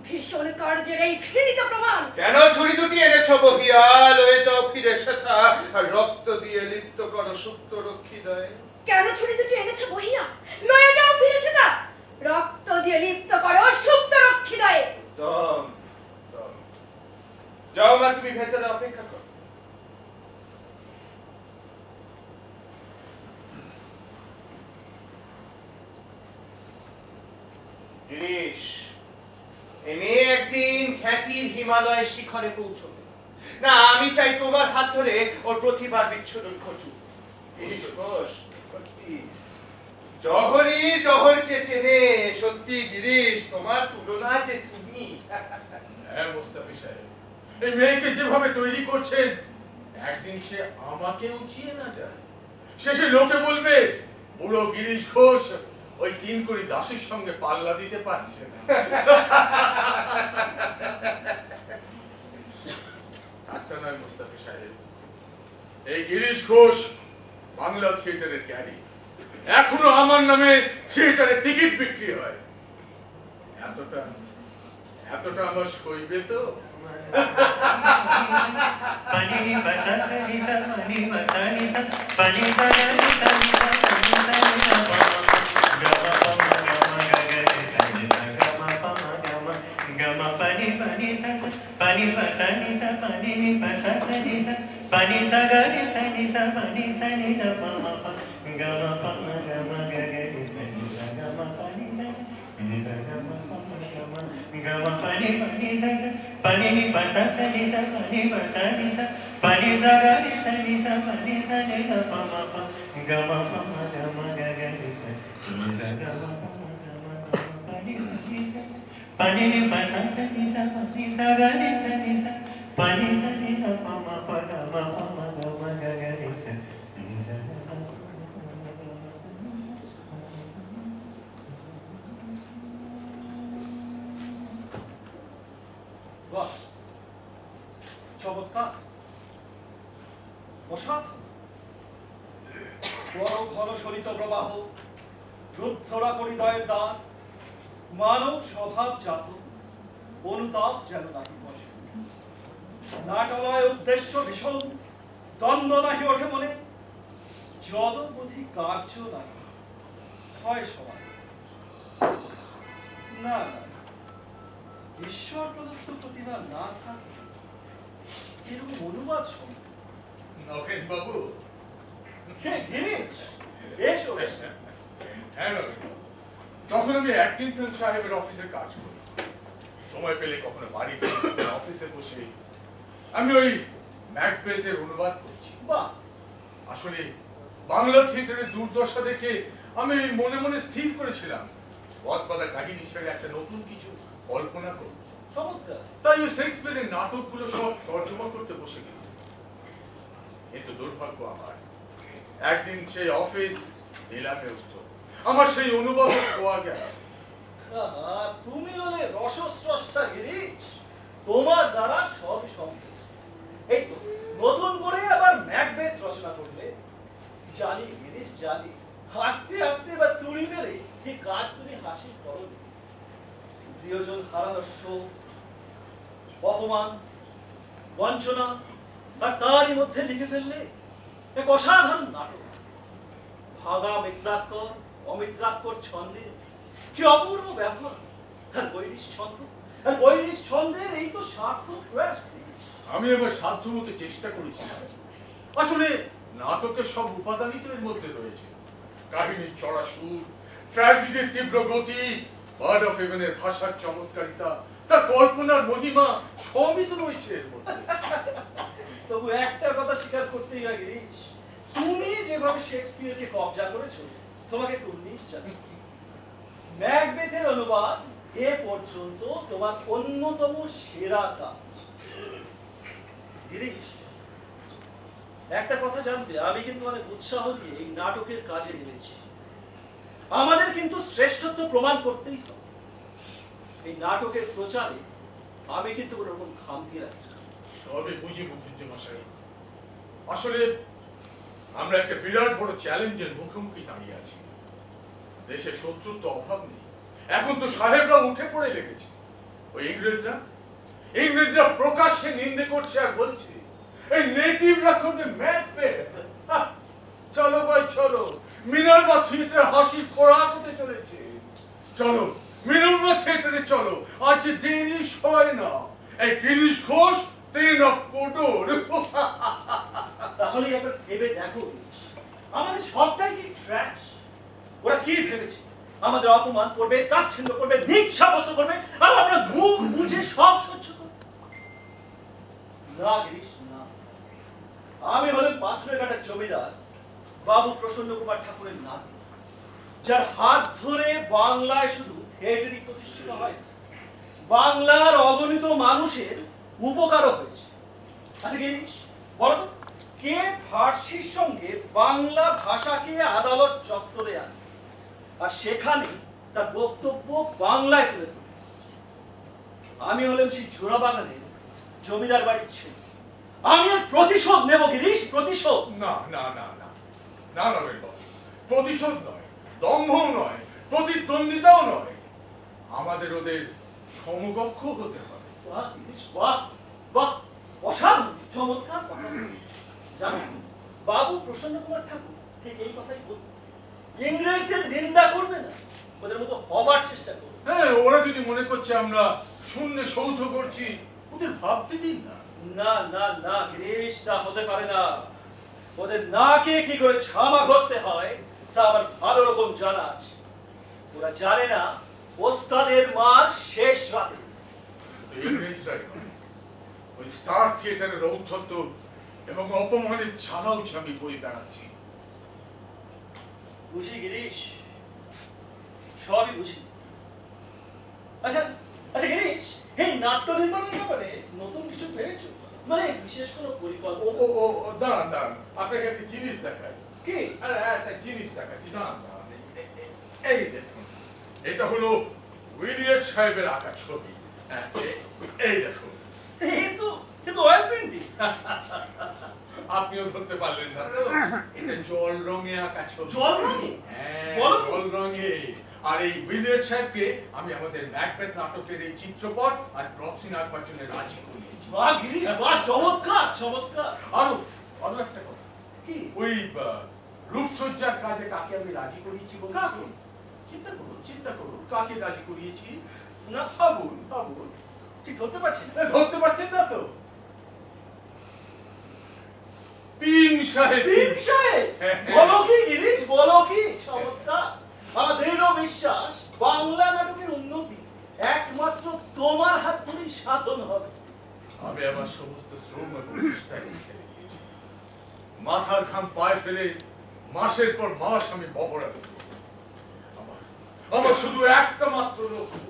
ভীষণ কার্যের এই ঘৃণিত প্রমাণ। কেন ছুরি দুটি এনেছো বহিয়াল, হয়ে যাও ফিরে সেথা, আর রক্ত দিয়ে লিপ্ত করো সুপ্ত রক্ষিদয়। কেন ছুরি দুটি এনেছে বহিয়া, লয়ে যাও ফিরে সেটা, রক্ত দিয়ে লিপ্ত করো সুপ্ত রক্ষিদয়ে। দম দম। যাও মা, তুমি ভেতরে অপেক্ষা করো। গিরিশ, এই মেয়ে একদিন খ্যাতির হিমালয় শিখরে পৌঁছবে। না, আমি চাই তোমার হাত ধরে ওর প্রতিভা বিচ্ছুরণ ঘটুক। গিরিশ ঘোষ, সত্যি জহরই জহরকে চেনে, সত্যি গিরিশ, তোমার তুলনা যে তুমি। হ্যাঁ মুস্তাফি সাহেব, এই মেয়েকে যেভাবে তৈরি করছেন, একদিন সে আমাকে উঠিয়ে না যায়। শেষে লোকে বলবে বুড়ো গিরিশ ঘোষ ওই তিনকড়ি দাসের সঙ্গে পাল্লা দিতে পারছে না। ঠাট্টা নয় মুস্তাফি সাহেব, এই গিরিশ ঘোষ বাংলা থিয়েটারের ক্যারি। এখনো আমার নামে থিয়েটারে টিকিট বিক্রি হয়। এতটা এতটা আমার সইবে তো? pani ni basa sa ni sa pani basa ni sa pani sa ga ni sa ni sa pani sa ni sa pa ga ma pa ma ga ma ga ga ni sa ni sa ga ma pa ma ga ma pani pani sa sa pani basa ni sa pani ni basa sa ni sa pani sa ga ni sa pani sa ni da pa ma pa ga ma pa ma ga ga ni sa ni sa ga ma pani sa sa ni sa ga ma pa ma ga ma pani pani sa sa pani ni basa sa ni sa pani basa ni sa pani sa ga ni sa pani sa ni da pa ma pa ga ma pa ma ga ga ni sa ni sa ga ma pa ma ga ma pani ni sa pani ni basa sa ni sa pani sa ga ni sa pani sa ni da pa ma pa ga ma ga ni sa ni sa ga ma pa বাহ, চমৎকার, অসাধারণ। বড় ঘন সলিত প্রবাহ, রুদ্ধরা হৃদয়ের দ্বার, মানব স্বভাব জাত, অনুতাপ যেন নাহি বসে। নাটলয় উদ্দেশ্য ভীষণ, দ্বন্দ্ব নাহি ওঠে মনে, যদবধি কার্য নাহি হয় সবাই। না না, ঈশ্বর প্রদত্ত প্রতিভা না থাকলে এরকম অনুবাদ সম্ভব। নগেন বাবু, কে গিরিশ? এসো এসো। হ্যাঁ নগেন বাবু, তখন আমি অ্যাটকিনসন সাহেবের অফিসে কাজ করি। সময় পেলে কখনো বাড়িতে অফিসে বসে আমি ওই ম্যাকবেথের অনুবাদ করছি। বাহ, আসলে বাংলা থিয়েটারের দুর্দশা দেখে আমি মনে মনে স্থির করেছিলাম পথবাদা কাহিনী ছেড়ে একটা নতুন কিছু কল্পনা করব। চমৎকার। তাই ওই শেক্সপিয়ারের নাটকগুলো সব তর্জমা করতে বসে গেল। কিন্তু দুর্ভাগ্য আমার, একদিন সেই অফিস নিলামে উঠল, আমার সেই অনুভব খোয়া গেল। আহা, তুমি হলে রসস্রষ্টা গিরিশ, তোমার দ্বারা সব সম্ভব। এই তো নতুন করে আবার ম্যাকবেথ রচনা করলে। জানি গিরিশ, জানি হাসতে হাসতে বা তুড়ি মেরে কি কাজ তুমি হাসি করো। প্রিয়জন হারানোর শোক, অপমান, বঞ্চনা, আর তারই মধ্যে লিখে ফেললে এক অসাধারণ নাটক। ভাগা মিত্রাক্ষর, অমিত্রাক্ষর ছন্দে কি অপূর্ব ব্যবহার। আর বৈরিশ ছন্দ, আর বৈরিশ ছন্দের এই তো সার্থক প্রয়াস। আমি এবার সাধ্যমতো চেষ্টা করেছিলাম। আসলে নাটকের সব উপাদানই তো এর মধ্যে রয়েছে। কাহিনীর চড়া সুর, ট্র্যাজেডির তীব্র গতি, বার্ড অফ হেভেনের ভাষার চমৎকারিতা, তার কল্পনার মহিমা সবই তো রয়েছে এর মধ্যে। তবু একটা কথা স্বীকার করতেই হয় গিরিশ, তুমি যেভাবে শেক্সপিয়ারকে কবজা করেছো, তোমাকে কুর্নিশ জানি। ম্যাকবেথের অনুবাদ এ পর্যন্ত তোমার অন্যতম সেরা কাজ। গিরিশ, একটা কথা জানবে, আমি কিন্তু অনেক উৎসাহ দিয়ে এই নাটকের কাজে নেমেছি। আমাদের কিন্তু শ্রেষ্ঠত্ব প্রমাণ করতেই হবে। এই নাটকের প্রচারে আমি কিন্তু কোনো রকম খামতি রাখি না। সবই বুঝি মুখুজ্জ মশাই। আসলে আমরা একটা বিরাট বড় চ্যালেঞ্জের মুখোমুখি দাঁড়িয়ে আছি। দেশে শত্রুর তো অভাব নেই, এখন তো সাহেবরা উঠে পড়ে লেগেছে। ওই ইংরেজরা প্রকাশ্যে নিন্দে করছে আর বলছে এই নেটিভরা করবে ম্যাকবেথ। চলো ভাই চলো, মিনার্ভা থিয়েটার হাসির খোরাক হতে চলেছে। চলো মিনার্ভা থিয়েটারে চলো, আজ দেরি হয় না। এই গিরিশ ঘোষ ট্রেন অফ কোডোর। তাহলে একবার ভেবে দেখো, আমাদের সবটাই কি ট্র্যাশ? ওরা কি ভেবেছে আমাদের অপমান করবে, তাচ্ছিল্য করবে, নীচ সাব্যস্ত করবে, আর আমরা মুখ বুঝে সব সহ্য করব? না গিরিশ, না। আমি হলাম পাথরেঘাটা জমিদার বাবু প্রসন্ন কুমার ঠাকুরের নাতি, যার হাত ধরে বাংলায় শুধু থিয়েটারই প্রতিষ্ঠিত হয়, বাংলার অগণিত মানুষের উপকারও হয়েছে। আচ্ছা গিরিশ, বলো তো, কে ফার্সির সঙ্গে বাংলা ভাষাকে আদালত চত্বরে আনে আর সেখানে তার বক্তব্য বাংলায় তুলে ধরে? আমি হলাম সেই ঝোড়া বাগানের জমিদার বাড়ির ছেলে। আমি এর প্রতিশোধ নেব গিরিশ, প্রতিশোধ। না না না না না নবেন বাবু, প্রতিশোধ নয়, দম্ভও নয়, প্রতিদ্বন্দ্বিতাও নয়। আমাদের ওদের সমকক্ষ হতে হবে। বাহ গিরিশ, বাহ বাহ, অসাধারণ, চমৎকার কথা। জানো, বাবু প্রসন্ন কুমার ঠাকুর ঠিক এই কথাই বলতো, ইংরেজদের নিন্দা করবে না, ওদের মতো হবার চেষ্টা করবে। হ্যাঁ, ওরা যদি মনে করছে আমরা শূন্যে সৌধ করছি, ওদের ভাবতে দিন না। না না না গিরিশ, তা হতে পারে না। ওদের নাকে কি করে ছামা ঘষতে হয় তা আমার ভালো রকম জানা আছে। ওরা জানে না ওস্তাদের মার শেষ রাতে। ইংরেজরাই নয়, ওই স্টার থিয়েটারের ঔদ্ধত্য এবং অপমানের ছাড়াও আমি বই বেড়াচ্ছি। বুঝি গিরিশ, সবই বুঝি। আচ্ছা আচ্ছা গিরিশ, এই নাট্য নির্মাণের ব্যাপারে নতুন কিছু ভেবেছো? মানে বিশেষ কোনো ও পরিকল্পনা? ও ও ও, দাঁড়ান দাঁড়ান, আপনাকে একটা জিনিস দেখাই। কি? আরে একটা জিনিস দেখাচ্ছি, দাঁড়ান দাঁড়ান। এই দেখুন, এটা হলো উইলিয়াম সাহেবের আঁকা ছবি। হ্যাঁ, এই দেখুন। কিন্তু অয়েল পেন্টিং। আপনিও ধরতে পারলেন না তো? এটা জল রঙে আঁকা ছবি। জল রঙে? হ্যাঁ, বলো কি? জল রঙে। আর এই উইলিয়াম সাহেবকে আমি আমাদের ম্যাকবেথ নাটকের এই চিত্রপট আর ড্রপ সিন আঁকবার জন্য রাজি করিয়েছি। বাহ গিরিশ, বাহ, চমৎকার চমৎকার। আরো আরো একটা কথা, কি? ওই রূপসজ্জার কাজে কাকে আমি রাজি করিয়েছি বলুন? কাকে? চিন্তা করুন, কাকে রাজি করিয়েছি? না, ভাবুন ভাবুন। ঠিক ধরতে পারছি না। ধরতে পারছেন না তো? পিং সাহেব। পিং সাহেব? বলো কি গিরিশ, বলো কি? চমৎকার। আমার দৃঢ় বিশ্বাস বাংলা নাটকের উন্নতি একমাত্র তোমার হাত ধরেই সাধন হবে। আমি আমার সমস্ত শ্রম এবং চেষ্টাকে ছেড়ে দিয়েছি। মাথার ঘাম পায়ে ফেলে মাসের পর মাস আমি বহরা করি। আমার শুধু একটা মাত্র লক্ষ্য,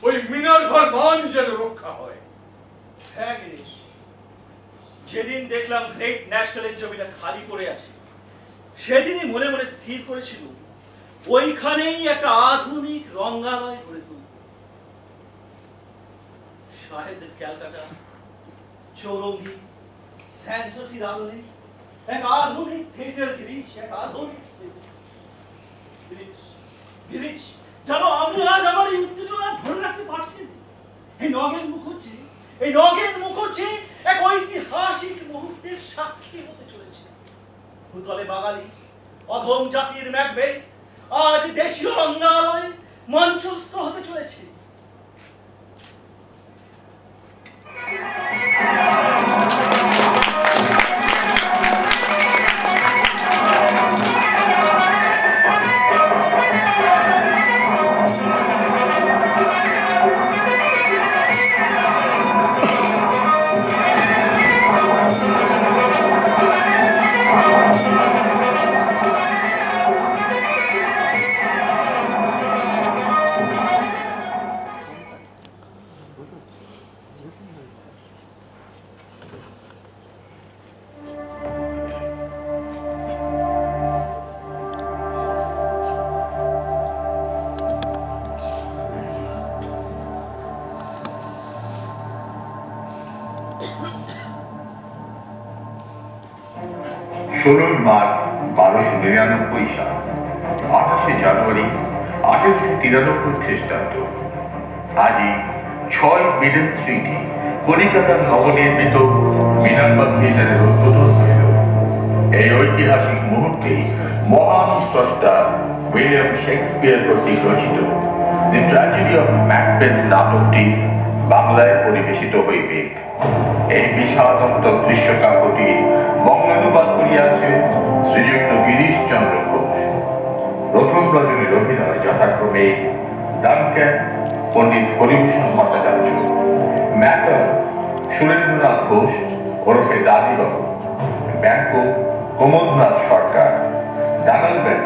ওই মিনার্ভার মান যেন রক্ষা হয়। হ্যাঁ গিরিশ, যেদিন দেখলাম গ্রেট ন্যাশনালের জমিটা খালি পড়ে আছে, সেদিনই মনে মনে স্থির করেছিল ওইখানেই একটা আধুনিক রঙ্গালয় গড়ে তুলব। সাহেবদের ক্যালকাটা, চৌরঙ্গি, স্যানসোসির আলোনে এক আধুনিক থিয়েটার গিরিশ, এক আধুনিক গিরিশ। জানো, আমি আজ আমার এই উত্তেজনা ধরে রাখতে পারছি না। এই নগেন মুখুজ্জি এক ঐতিহাসিক মুহূর্তের সাক্ষী হতে চলেছে। ভূতলে বাঙালি, অধম জাতির ম্যাকবেথ আজ দেশীয় রঙ্গালয় মঞ্চস্থ হতে চলেছে। ষোলোই মার্চ 1299 সাল, 28শে জানুয়ারি 1893 খ্রিস্টাব্দ। আজই 6 মিডল স্ট্রিটে কলিকাতার নবনির্মিত মিনার্ভা থিয়েটারের উদ্বোধন হইল। এই ঐতিহাসিক মুহূর্তে মহান স্রষ্টা উইলিয়াম শেক্সপিয়ার কর্তৃক রচিত দি ট্র্যাজেডি অফ ম্যাকবেথ নাটকটি বাংলায় পরিবেশিত হইবে। এই বিষাদাত্মক দৃশ্যকাব্যটি বঙ্গানুবাদ করিয়াছে শ্রীযুক্ত গিরিশ চন্দ্র ঘোষ। প্রথম রজনীর অভিনয় যথাক্রমে ডানক্যান পণ্ডিত হরিভূষণ ভট্টাচার্য, ম্যাকার সুরেন্দ্রনাথ ঘোষ ওরফে দাদিবাবু, ব্যাঙ্ক কোমলনাথ সরকার, ডানালব্যান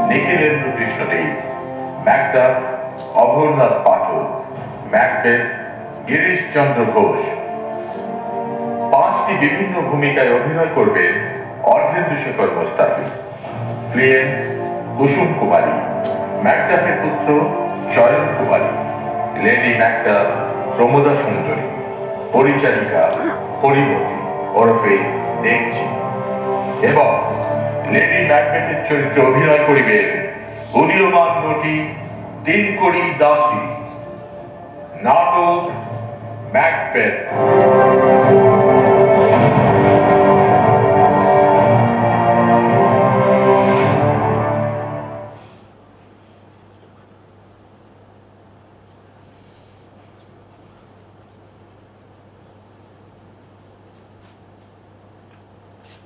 নিখিলেন্দ্র কৃষ্ণদেব, ম্যাকডাফ অভরনাথ পাঠক, ম্যাকবেথ গিরিশ চন্দ্র ঘোষ। 5টি বিভিন্ন ভূমিকায় অভিনয় করবেন অর্ধেন্দুশেখর মোস্তাফি। ক্লিয়েন্ট কুসুম কুমারী, ম্যাকডাফের পুত্র চয়ন কুমারী, লেডি ম্যাকডাফ প্রমোদা সুন্দরী, পরিচারিকা হরিমতি ওরফে দেখছি, এবং লেডি ম্যাকবেথের চরিত্রে অভিনয় করিবেন উদীয়মান নটি তিনকড়ি দাসী। নাটক ম্যাকবেথ।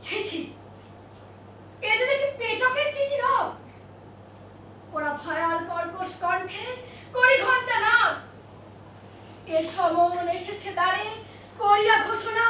ছি ছি, এ যে দেখি পেচকের চিঠি রব। ওরা ভয়াল কর্কশ কণ্ঠে কড়ি ঘন্টা না, এ সমন এসেছে দ্বারে করিয়া ঘোষণা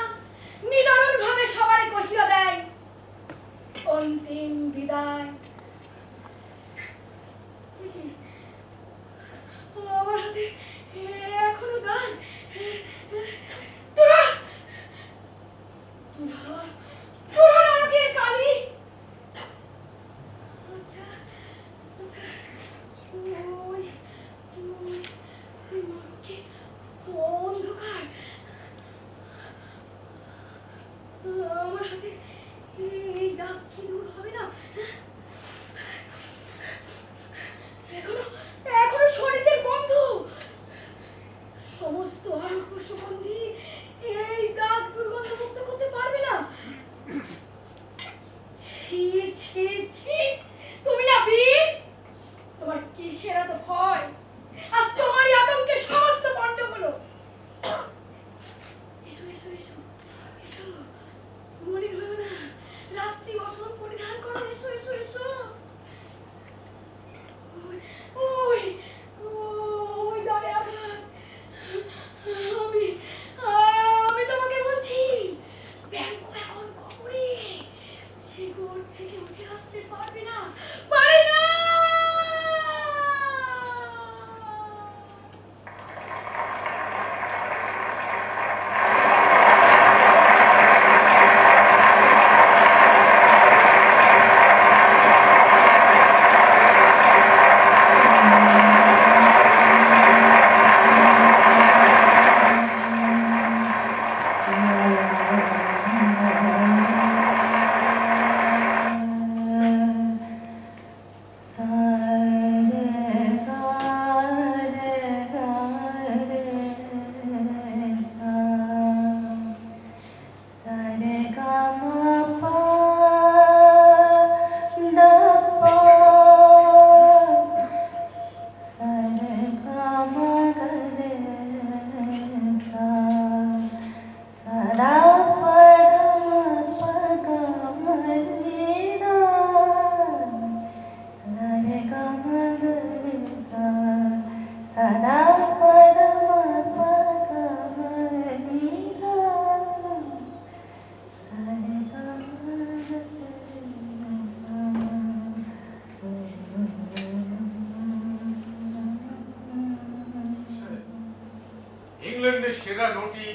সেরা নটি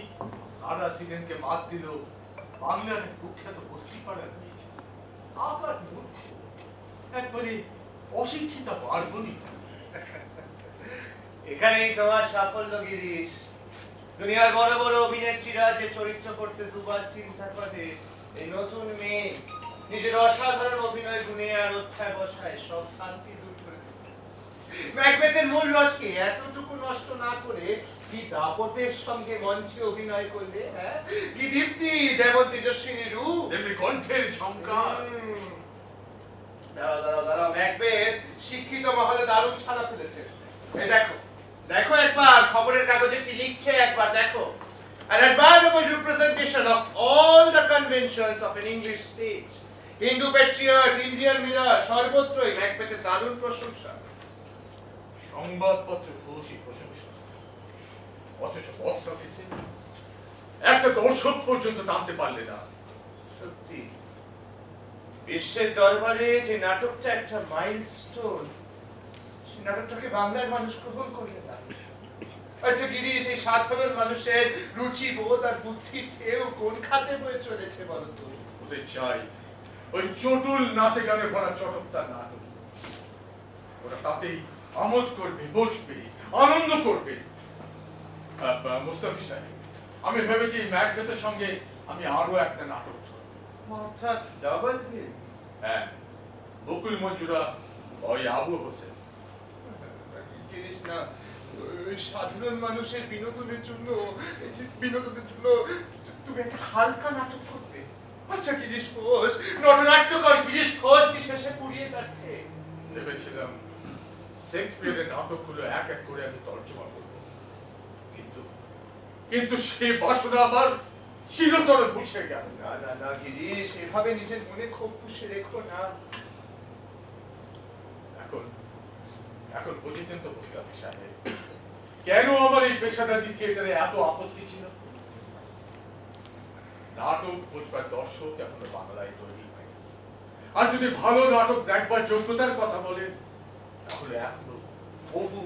সাদা সিলেনকে মাত দিল বাংলার কুখ্যাত বস্তিপাড়া নিয়েছে। আবার মূর্খ, একবারে অশিক্ষিত পার্বণী। এখানেই তোমার সাফল্য গিরিশ। দুনিয়ার বড় বড় অভিনেত্রীরা যে চরিত্র করতে দুবার চিন্তা করে, এই নতুন মেয়ে নিজের অসাধারণ অভিনয় গুণে আর অধ্যায় বসায় সব শান্তি দূর করে দেবে। ম্যাকবেথের মূল রসকে এতটুকু নষ্ট না করে কি দাপটের সঙ্গে মঞ্চে অভিনয় করলে, হ্যাঁ? কি দীপ্তি, যেমন তেজস্বিনী রূপ, তেমনি কণ্ঠের ঝংকার। দাঁড়াও দাঁড়াও দাঁড়াও, ম্যাকবেথ শিক্ষিত মহলে দারুণ ছাড়া ফেলেছে। এই দেখো দেখো একবার খবরের কাগজে কি লিখছে, একবার দেখো। An admirable representation of all the conventions of an English stage. Hindu patriot, Indian mirror, সর্বত্রই ম্যাকবেথের দারুণ প্রশংসা। সংবাদপত্র খুশি প্রশংসা, অথচ বক্স অফিসে একটা দর্শক পর্যন্ত টানতে পারলে না। সত্যি বিশ্বের দরবারে যে নাটকটা একটা মাইলস্টোন, সেই নাটকটাকে বাংলার মানুষ গ্রহণ করলে না। আচ্ছা গিরি, সেই সাধারণ মানুষের রুচি বোধ আর বুদ্ধির ঢেউ কোন খাতে বয়ে চলেছে বলো তো? ওদের চাই ওই চটুল নাচে গানে ভরা চটকদার নাটক। ওরা তাতেই আমোদ করবে, বসবে, আনন্দ করবে। মুস্তাফি সাহেব, আমি ভেবেছি ম্যাকবেথের সঙ্গে আমি আরো একটা নাটক ধরব। অর্থাৎ ডাবল বিল? হ্যাঁ, বকুল মঞ্জুরা, ওই আবু হোসেন। জিনিস না, ওই সাধারণ মানুষের বিনোদনের জন্য তুমি একটা হালকা নাটক করবে। আচ্ছা গিরিশ ঘোষ, নটনাট্যকর গিরিশ ঘোষ কি শেষে পুড়িয়ে যাচ্ছে? ভেবেছিলাম শেক্সপিয়ারের নাটকগুলো এক এক করে আমি তর্জমা করব, কিন্তু সে বাসনা আবার চিরতরে মুছে গেল। না না না গিরিশ, এভাবে নিজের মনে ক্ষোভ পুষে রেখো না। এখন বুঝেছেন তো মুস্তাফি সাহেব, কেন আমার এই পেশাদারি থিয়েটারে এত আপত্তি ছিল? নাটক বুঝবার দর্শক এখনো বাংলায় তৈরি হয়নি। আর যদি ভালো নাটক দেখবার যোগ্যতার কথা বলেন, তাহলে এখনো বহু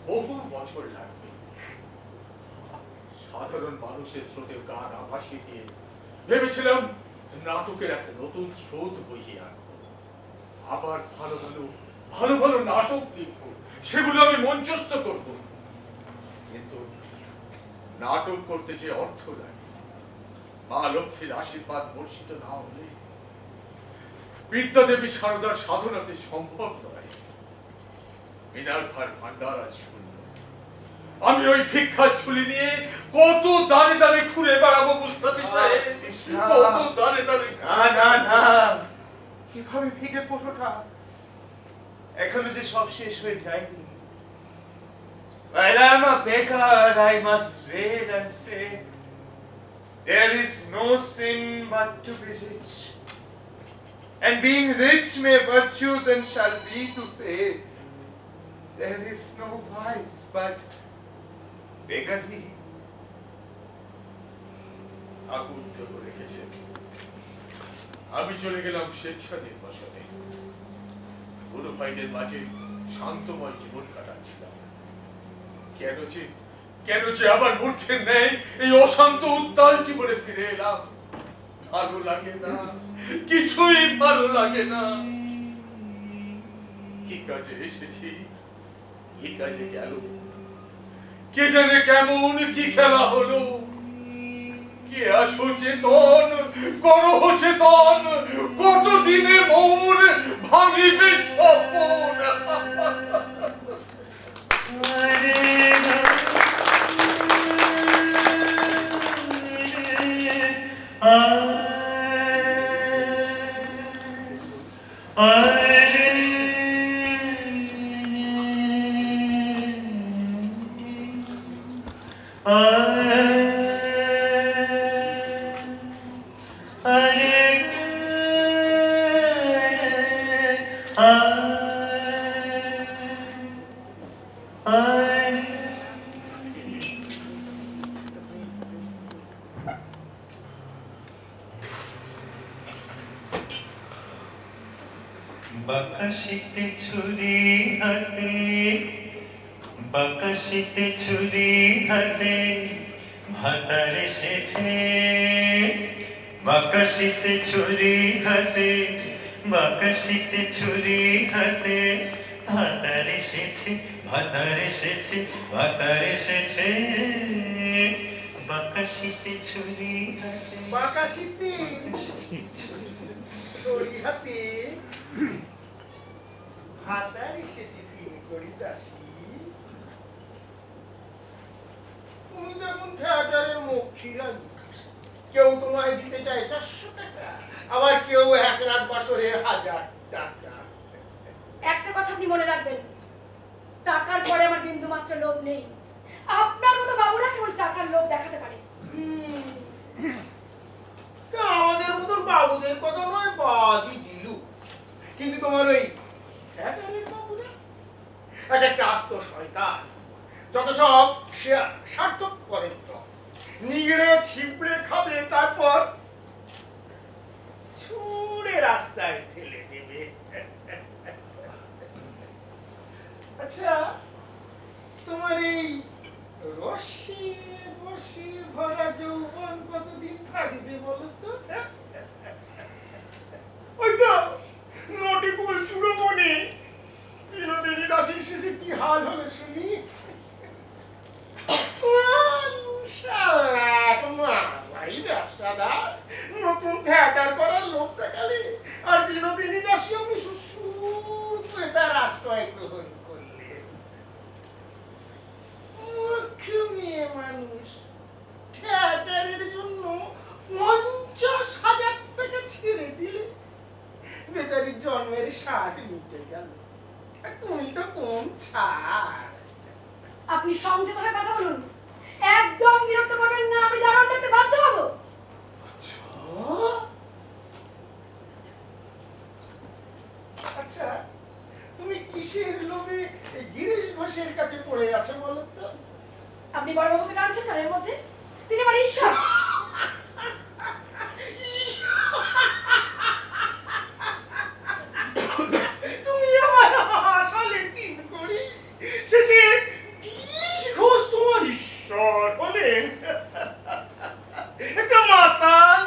বহু বছর লাগবে। সাধারণ মানুষের স্রোতে গান আভাসি দিয়ে ভেবেছিলাম নাটকের একটা নতুন স্রোত বইয়ে আনবো। আবার ভালো ভালো নাটক লিখবো, সেগুলো আমি মঞ্চস্থ করব। কিন্তু নাটক করতে যে অর্থ লাগে, মা লক্ষ্মীর আশীর্বাদ বর্ষিত না হলে বিদ্যাদেবী সারদার সাধনাতে সম্ভব নয়। মিনার্ভার ভান্ডার আজ শূন্য। আমি ওই ভিক্ষা ঝুলি নিয়ে কত দাঁড়ে দাঁড়ে ঘুরে বেড়াবো মুস্তাফি সাহেব, কত দাঁড়ে দাঁড়ে। না না না, কিভাবে ভেঙে পড়োটা? এখনো যে সব শেষ হয়ে যায়নি। While I'm a beggar, I must rail and say, there is no sin but to be rich. And being rich may virtue then shall be to say, there is no vice but beggary. আগুন ধরে রেখেছে। আমি চলে গেলাম স্বেচ্ছা নির্বাসনে। গুরু ভাইদের মাঝে শান্তময় জীবন কাটাচ্ছিলাম। কেন যে আবার মূর্খের ন্যায় এই অশান্ত উত্তাল জীবনে ফিরে এলাম? ভালো লাগে না, কিছুই ভালো লাগে না। কি কাজে এসেছি, কি কাজে গেল, কে জানে কেমন কি খেলা হলো। কে আছো চেতন, করো চেতন, কতদিনে মোর ভাঙিবে স্বপন। বাকাশিতে ছুরি হাতে, বাকাশিতে ছুরি হাতে, ভাতার এসেছে বাকাশিতে ছুরি হাতে বাকাশিতে ছুরি হাতে ভাতার এসেছে ভাতার এসেছে ভাতার এসেছে বাকাশিতে ছুরি হাতে বাকাশিতে ছড়ি হাতে ভাতার এসেছে তিন কড়ি দাসী। তুমি যখন থিয়েটারের মক্ষীরানী, কেউ তোমায় দিতে চায় 400 টাকা, আবার কেউ এক রাত বছরে 1000 টাকা। একটা কথা আপনি মনে রাখবেন, টাকার পরে আমার বিন্দু মাত্র লোভ নেই। আপনার মতো বাবুরা কেবল টাকার লোভ দেখাতে পারে। তা আমাদের মতন বাবুদের কথা নয় বাদই দিল, কিন্তু তোমার ওই থিয়েটারের বাবুরা একটা আস্ত শয়তান, যত সব সার্থক করেন তো নিগড়ে ছিপড়ে খাবে, তারপর ছুঁড়ে রাস্তায় ফেলে দেবে। আচ্ছা, তোমার এই রসে বসে ভরা যৌবন কতদিন থাকবে বলো তো? ওই তো নটিকুল চূড়মণি বিনোদিনী দাসীর শেষে কি হাল হলো শুনি। ব্যবসাদার নতুন থিয়েটার করার লোক দেখালে, আর বিনোদিনী দাসী আমি সুসুর করে তার আশ্রয় গ্রহণ করলে। মূর্খ মেয়ে মানুষ থিয়েটারের জন্য 50,000 টাকা ছেড়ে দিলে, বেচারির জন্মের স্বাদ মিটে গেল। আর তুমি তো কোন ছাড়। আপনি সংযত হয়ে কথা বলুন, একদম বিরক্ত করবেন না, আমি দারুণ দেখতে বাধ্য হব। আচ্ছা, তুমি কিসের লোভে গিরিশ ঘোষের কাছে পড়ে আছো বলো তো? আপনি বড়বাবুকে টানছেন না এর মধ্যে? তিনি আমার ঈশ্বর। তুমি আমার আসলে 3 কড়ি, শেষে গিরিশ ঘোষ তোমার ঈশ্বর হলেন। একটা মাতাল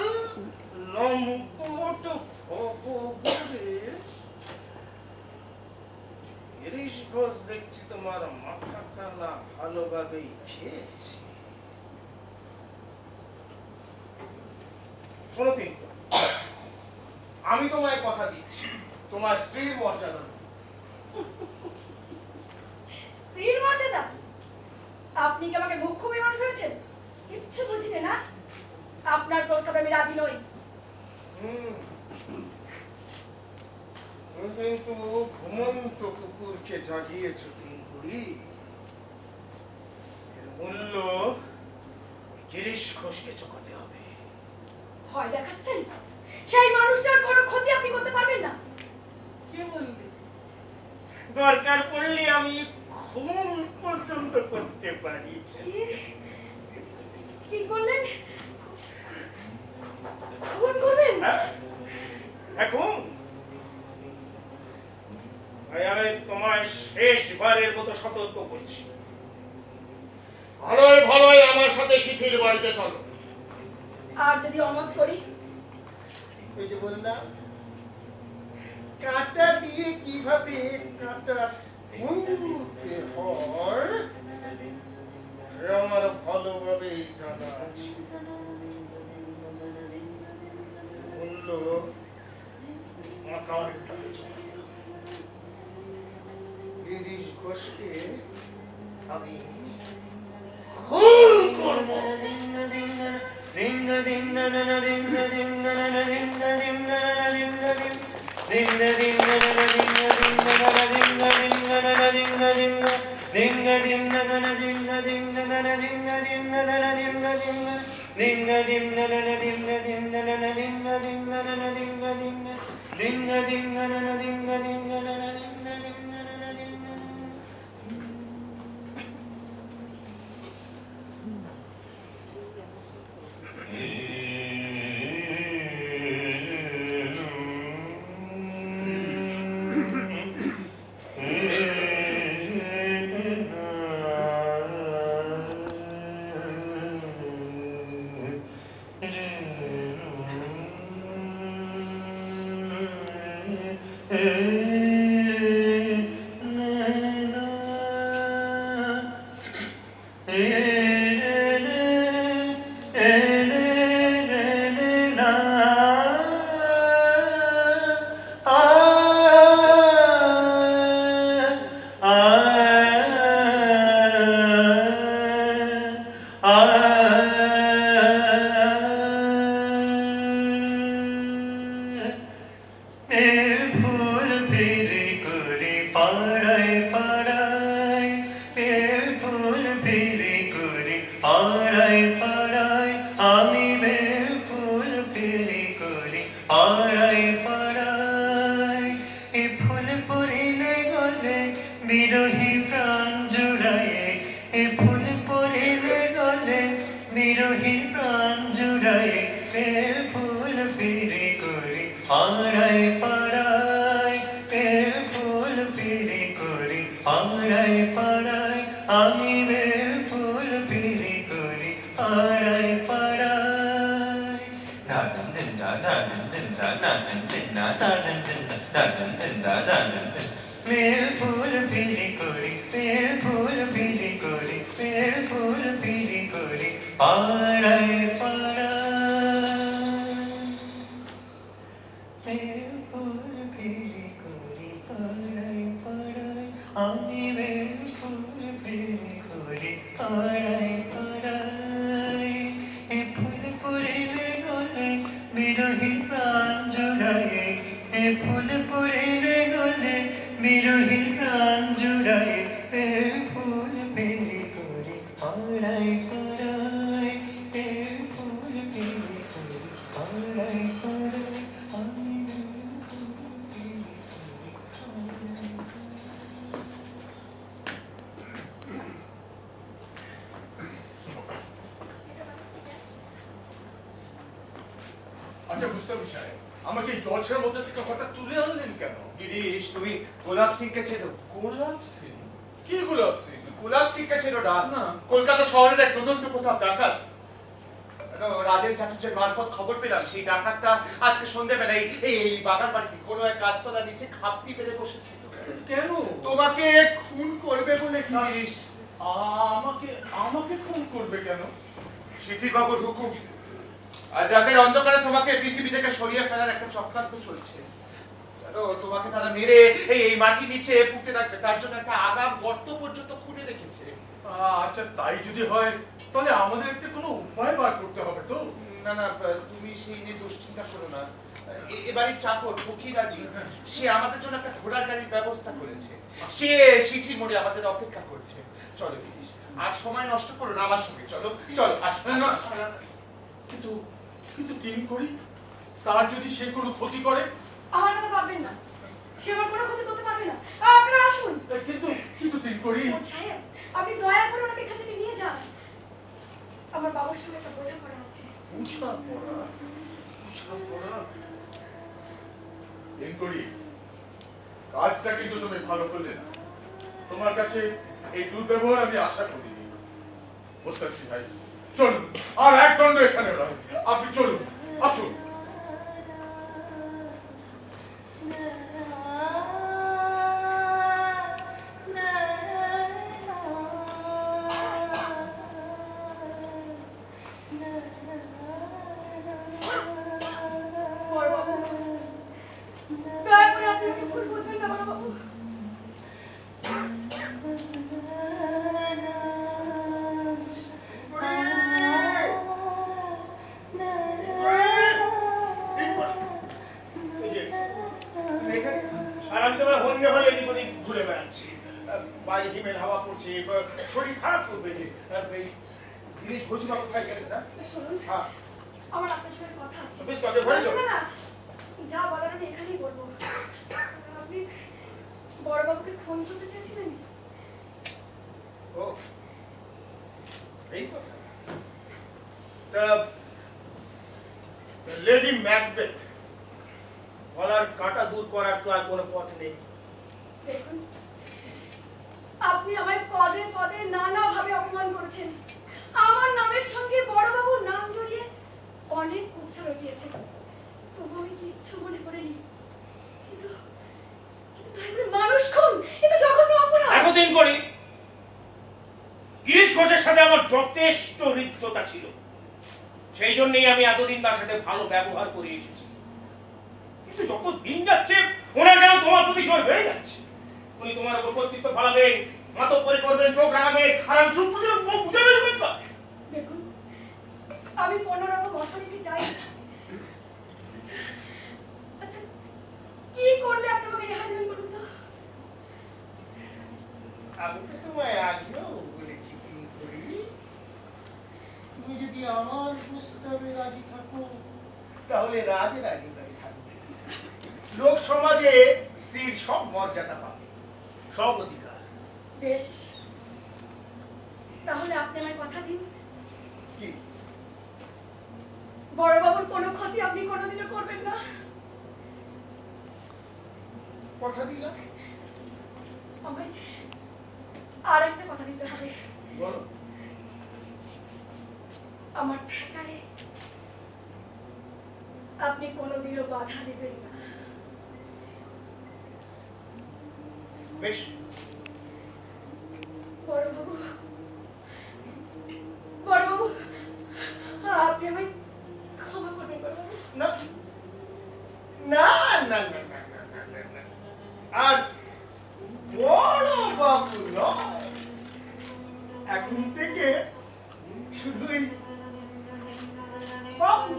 লম্পট ভবঘুরে গিরিশ ঘোষ দেখছি তোমার মাথা খানা ভালোভাবেই খেয়েছে। শোনো কিন্তু, আমি তোমায় কথা দিচ্ছি, তোমার স্ত্রীর মর্যাদা দেব। স্ত্রীর মর্যাদা? আপনি কি আমাকে মুখ্য বিমান ফেলেছেন? কিচ্ছু বুঝিনি না। আপনার প্রস্তাবে আমি রাজি নই। তুমি কিন্তু ঘুমন্ত কুকুরকে জাগিয়েছ 3 কড়ি। এর মূল্য গিরিশ ঘোষকে চোকাতে হবে। ভয় দেখাচ্ছেন? সেই মানুষটার কোনো ক্ষতি আপনি করতে পারবেন না। কে বললে? দরকার পড়লে আমি খুন পর্যন্ত করতে পারি। কি বললেন? খুন করবেন? এখন আমি তোমায় শেষবারের মতো সতর্ক করছি, ভালোই ভালোই আমার সাথে শিথির বাড়িতে চলো। আর যদি অমত করি? এই যে বললাম, কাঁটা দিয়ে কিভাবে কাঁটা খুলতে হয় আমার ভালোভাবেই জানা আছে। মূল্য মাথার কাছে চলে গেল। গিরিশ ঘোষকে আমি খুন করব। বিরহী প্রাণ জুড়ায়ে এ ফুল পড়িলে গলে বিরহী প্রাণ জুড়ায়ে এ ফুল পিরি করি পাড়ায় পাড়ায় এ ফুল পিরি করি পাড়ায় পাড়ায় আমি বেল ফুল পিরি করি পাড়ায় পাড়ায় মেল ফুল পিরি করি মেল ফুল পিরি করি মেল ফুল পিরি করি পাড়ায় পাড়ায় মেল ফুল পিরি করি পাড়ায় পাড়ায় আমি মেল ফুল পিরি করি পাড়ায় পাড়ায় এ ফুল পড়িলে গলে বিরহী প্রাণ জুড়ায়ে এ ফুল পড়িলে গলে বিরহী প্রাণ জুড়ায়ে এ ফুল পিরি করি পাড়ায় পাড়ায় এ ফুল পিরি করি পাড়ায় পাড়ায় আমি আচ্ছা মুস্তাফি সাহেব, আমাকে এই জলসের মধ্যে থেকে হঠাৎ তুলে আনলেন কেন? গিরিশ, তুমি গোলাপ সিংকে চেনো? গোলাপ সিং? কি গোলাপ সিং? গোলাপ সিংকে চেনো না? না। কলকাতা শহরের এক তদন্ত প্রতাপ ডাকাত। রাজেন চাটুর্যের মারফত খবর পেলাম সেই ডাকাতটা আজকে সন্ধ্যেবেলায় এই বাগান বাড়িতে কোনো এক গাছতলার নিচে খাপটি পেরে বসেছিল। কেন? তোমাকে খুন করবে বলে গিরিশ। আমাকে আমাকে খুন করবে কেন? শিথির বাবুর হুকুম। আজ রাতের অন্ধকারে তোমাকে পৃথিবী থেকে সরিয়ে ফেলার একটা চক্রান্ত চলছে। জানো, তোমাকে তারা মেরে এই মাটি নিচে পুঁতে রাখবে, তার জন্য একটা আগাম গর্ত পর্যন্ত খুঁড়ে রেখেছে। আচ্ছা তাই যদি হয় তাহলে আমাদের একটা কোনো উপায় বার করতে হবে তো। না না, তুমি সেই নিয়ে দুশ্চিন্তা করো না। এবারে চাকর ফকিরাজি, সে আমাদের জন্য একটা ঘোড়ার গাড়ির ব্যবস্থা করেছে। সে শিথির মোড়ে আমাদের অপেক্ষা করছে। চলো গিরিশ, আর সময় নষ্ট করো না, আমার সঙ্গে চলো। চলো আসো। না, কিন্তু কিন্তু তিন করি, তার যদি সে কোনো ক্ষতি করে? আমার কথা ভাববেন না, সে আমার কোনো ক্ষতি করতে পারবে না। আপনারা আসুন। কিন্তু কিন্তু তিন করি সাহেব, আপনি দয়া করে ওনাকে এখান থেকে নিয়ে যান। আমার বাবার সঙ্গে একটা বোঝাপড়া আছে। তিন করি, কাজটা কিন্তু তুমি ভালো করলে না। তোমার কাছে এই দুর্ব্যবহার আমি আশা করিনি। মুস্তাফি ভাই চলুন, আর এক দণ্ড এখানে নয়, আপনি চলুন, আসুন। বড়বাবু, দয়া করে আপনি ওকে ভুল বুঝবেন না বড়বাবু। আর আমি তোমার হন্যে হলে এদিক ওদিক ঘুরে বেড়াচ্ছি। বাইরে হিমেল হাওয়া পড়ছে, শরীর খারাপ করবে। এই জিনিস ঘোষণা কোথায় গেছে না? শুনুন, হ্যাঁ, আমার আপনার সঙ্গে কথা আছে। বেশ কথা বলেছো। না না, যা বলার আমি এখানেই বলবো। আপনি বড়বাবুকে খুন করতে চেয়েছিলেন? ও, এই কথা। তা লেডি ম্যাকবেথ, গলার কাঁটা দূর করার তো আর কোনো পথ নেই। দেখুন, আপনি আমায় পদে পদে নানাভাবে অপমান করেছেন। আমার নামের সঙ্গে বড়বাবুর নাম জড়িয়ে অনেক কুৎসা রটিয়েছেন। তবু আমি কিচ্ছু মনে করিনি। কিন্তু কিন্তু তাই বলে মানুষ খুন, এটা জঘন্য অপরাধ। এতদিন করি গিরিশ ঘোষের সাথে আমার যথেষ্ট হৃদ্যতা ছিল, সেই জন্যই আমি এতদিন তার সাথে ভালো ব্যবহার করে এসেছি। কিন্তু যত দিন যাচ্ছে ওনার যেন তোমার প্রতি জোর বেড়ে যাচ্ছে। উনি তোমার উপর কর্তৃত্ব ফলাবেন, মাতব্বরি করবেন, চোখ রাঙাবেন, হারাম চুপ বুঝে মুখ বুঝে বেরোবেন। দেখুন, আমি কোনো রকম অশান্তি চাই না। আচ্ছা, কি করলে আপনি আমাকে রেহাই দেবেন বলুন তো? আমি তো তোমায় আগেও বলেছি, তুমি যদি আমার প্রস্তাবে রাজি থাকো তাহলে রাজে রাজি হয়ে থাকবে। লোক সমাজে স্ত্রীর সব মর্যাদা পাবে, সব অধিকার। বেশ, তাহলে আপনি আমায় কথা দিন কি বড়বাবুর কোনো ক্ষতি আপনি কোনোদিনও করবেন না। কথা দিলাম? আমায় আর একটা কথা দিতে হবে। বলো। আমার ঠেকারে আপনি কোনোদিনও বাধা দেবেন না। বেশ। বড়বাবু, বড়বাবু, আপনি আমায় ক্ষমা করবেন বড়বাবু। না না না না না না না না না। আর বড় বাবু নয়, এখন থেকে শুধুই বাবু।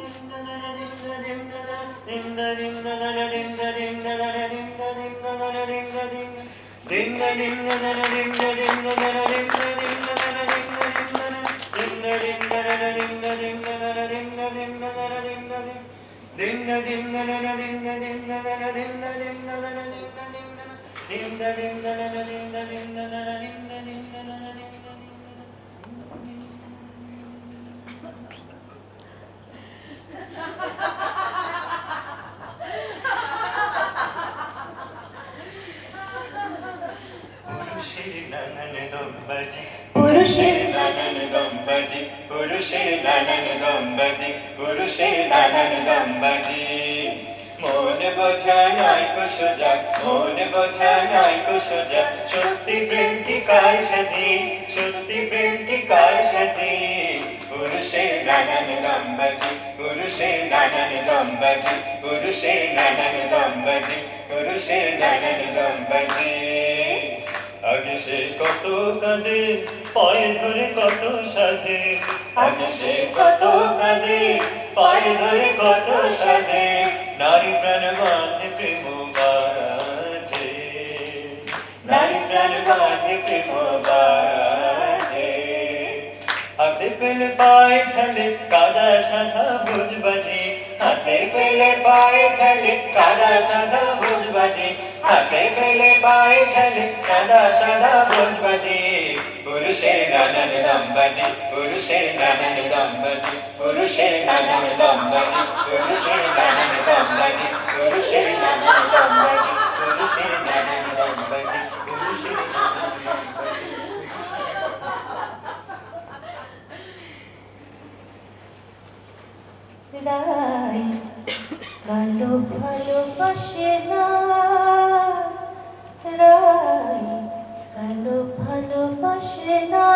পুরুষের নানান দম্বাজি, পুরুষের নানান দম্বাজি, পুরুষের নানান দম্বাজি। মন বোঝা নয় কুসোজা, মন বোঝা নয় কুসোজা, সত্যি প্রেম কি কার সাজি, সত্যি প্রেম কি কার সাজি। পুরুষের নানান দম্বাজি, পুরুষের নানান দম্বাজি, পুরুষের নানান দম্বাজি, পুরুষের নানান দম্বাজি। আগে সে কত কাঁদে, পায়ে ধরে কত সাধে, আগে সে কত কাঁদে, পায়ে ধরে কত সাধে। নারী প্রাণ বাঁধে প্রেম বাঁধে, নারী প্রাণ বাঁধে প্রেম বাঁধে। হাতে পেলে পায়ে ঢালে কাদা সাদা বুঝবাজি, হাতে পেলে পায়ে ঢালে কাদা সাদা বুঝবাজি, হাতে পেলে পায়ে ঢালে কাদা সাদা বুঝবাজি। পুরুষের নানান দম্বাজি, পুরুষের নানান দম্বাজি, পুরুষের নানান দম্বাজি, পুরুষের নানান দম্বাজি, পুরুষের নানান দম্বাজি, পুরুষের নানান দম্বাজি, পুরুষের নানান দম্বাজি। রাই কালো ভালোবাসে না, রাই কালো ভালোবাসে না,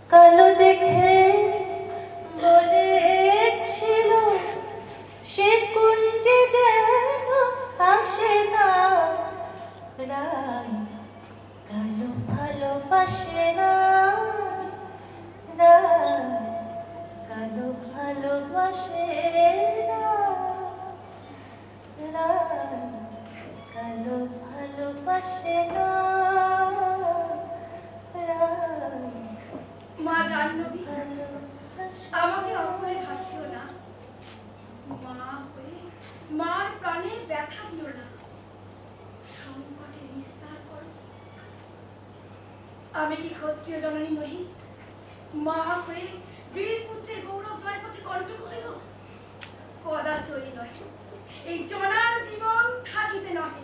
কালো দেখে বলেছিল সে কুঞ্জে যেন আসে না। রাই কালো ভালোবাসে না, রাই কালো ভালোবাসে না, রাই কালো ভালোবাসে না, রাই মা জাহ্নবী, ভালোবাসে আমাকে অপরে ভাসিও না। মা হয়ে মার প্রাণে ব্যথা দিও না, সংকটে নিস্তার করো। আমি কি ক্ষত্রিয় জননী নহি? মা হয়ে বীর পুত্রের গৌরব জয়পথে কণ্টক হইল? কদাচই নয়, এই জনার জীবন থাকিতে নহে।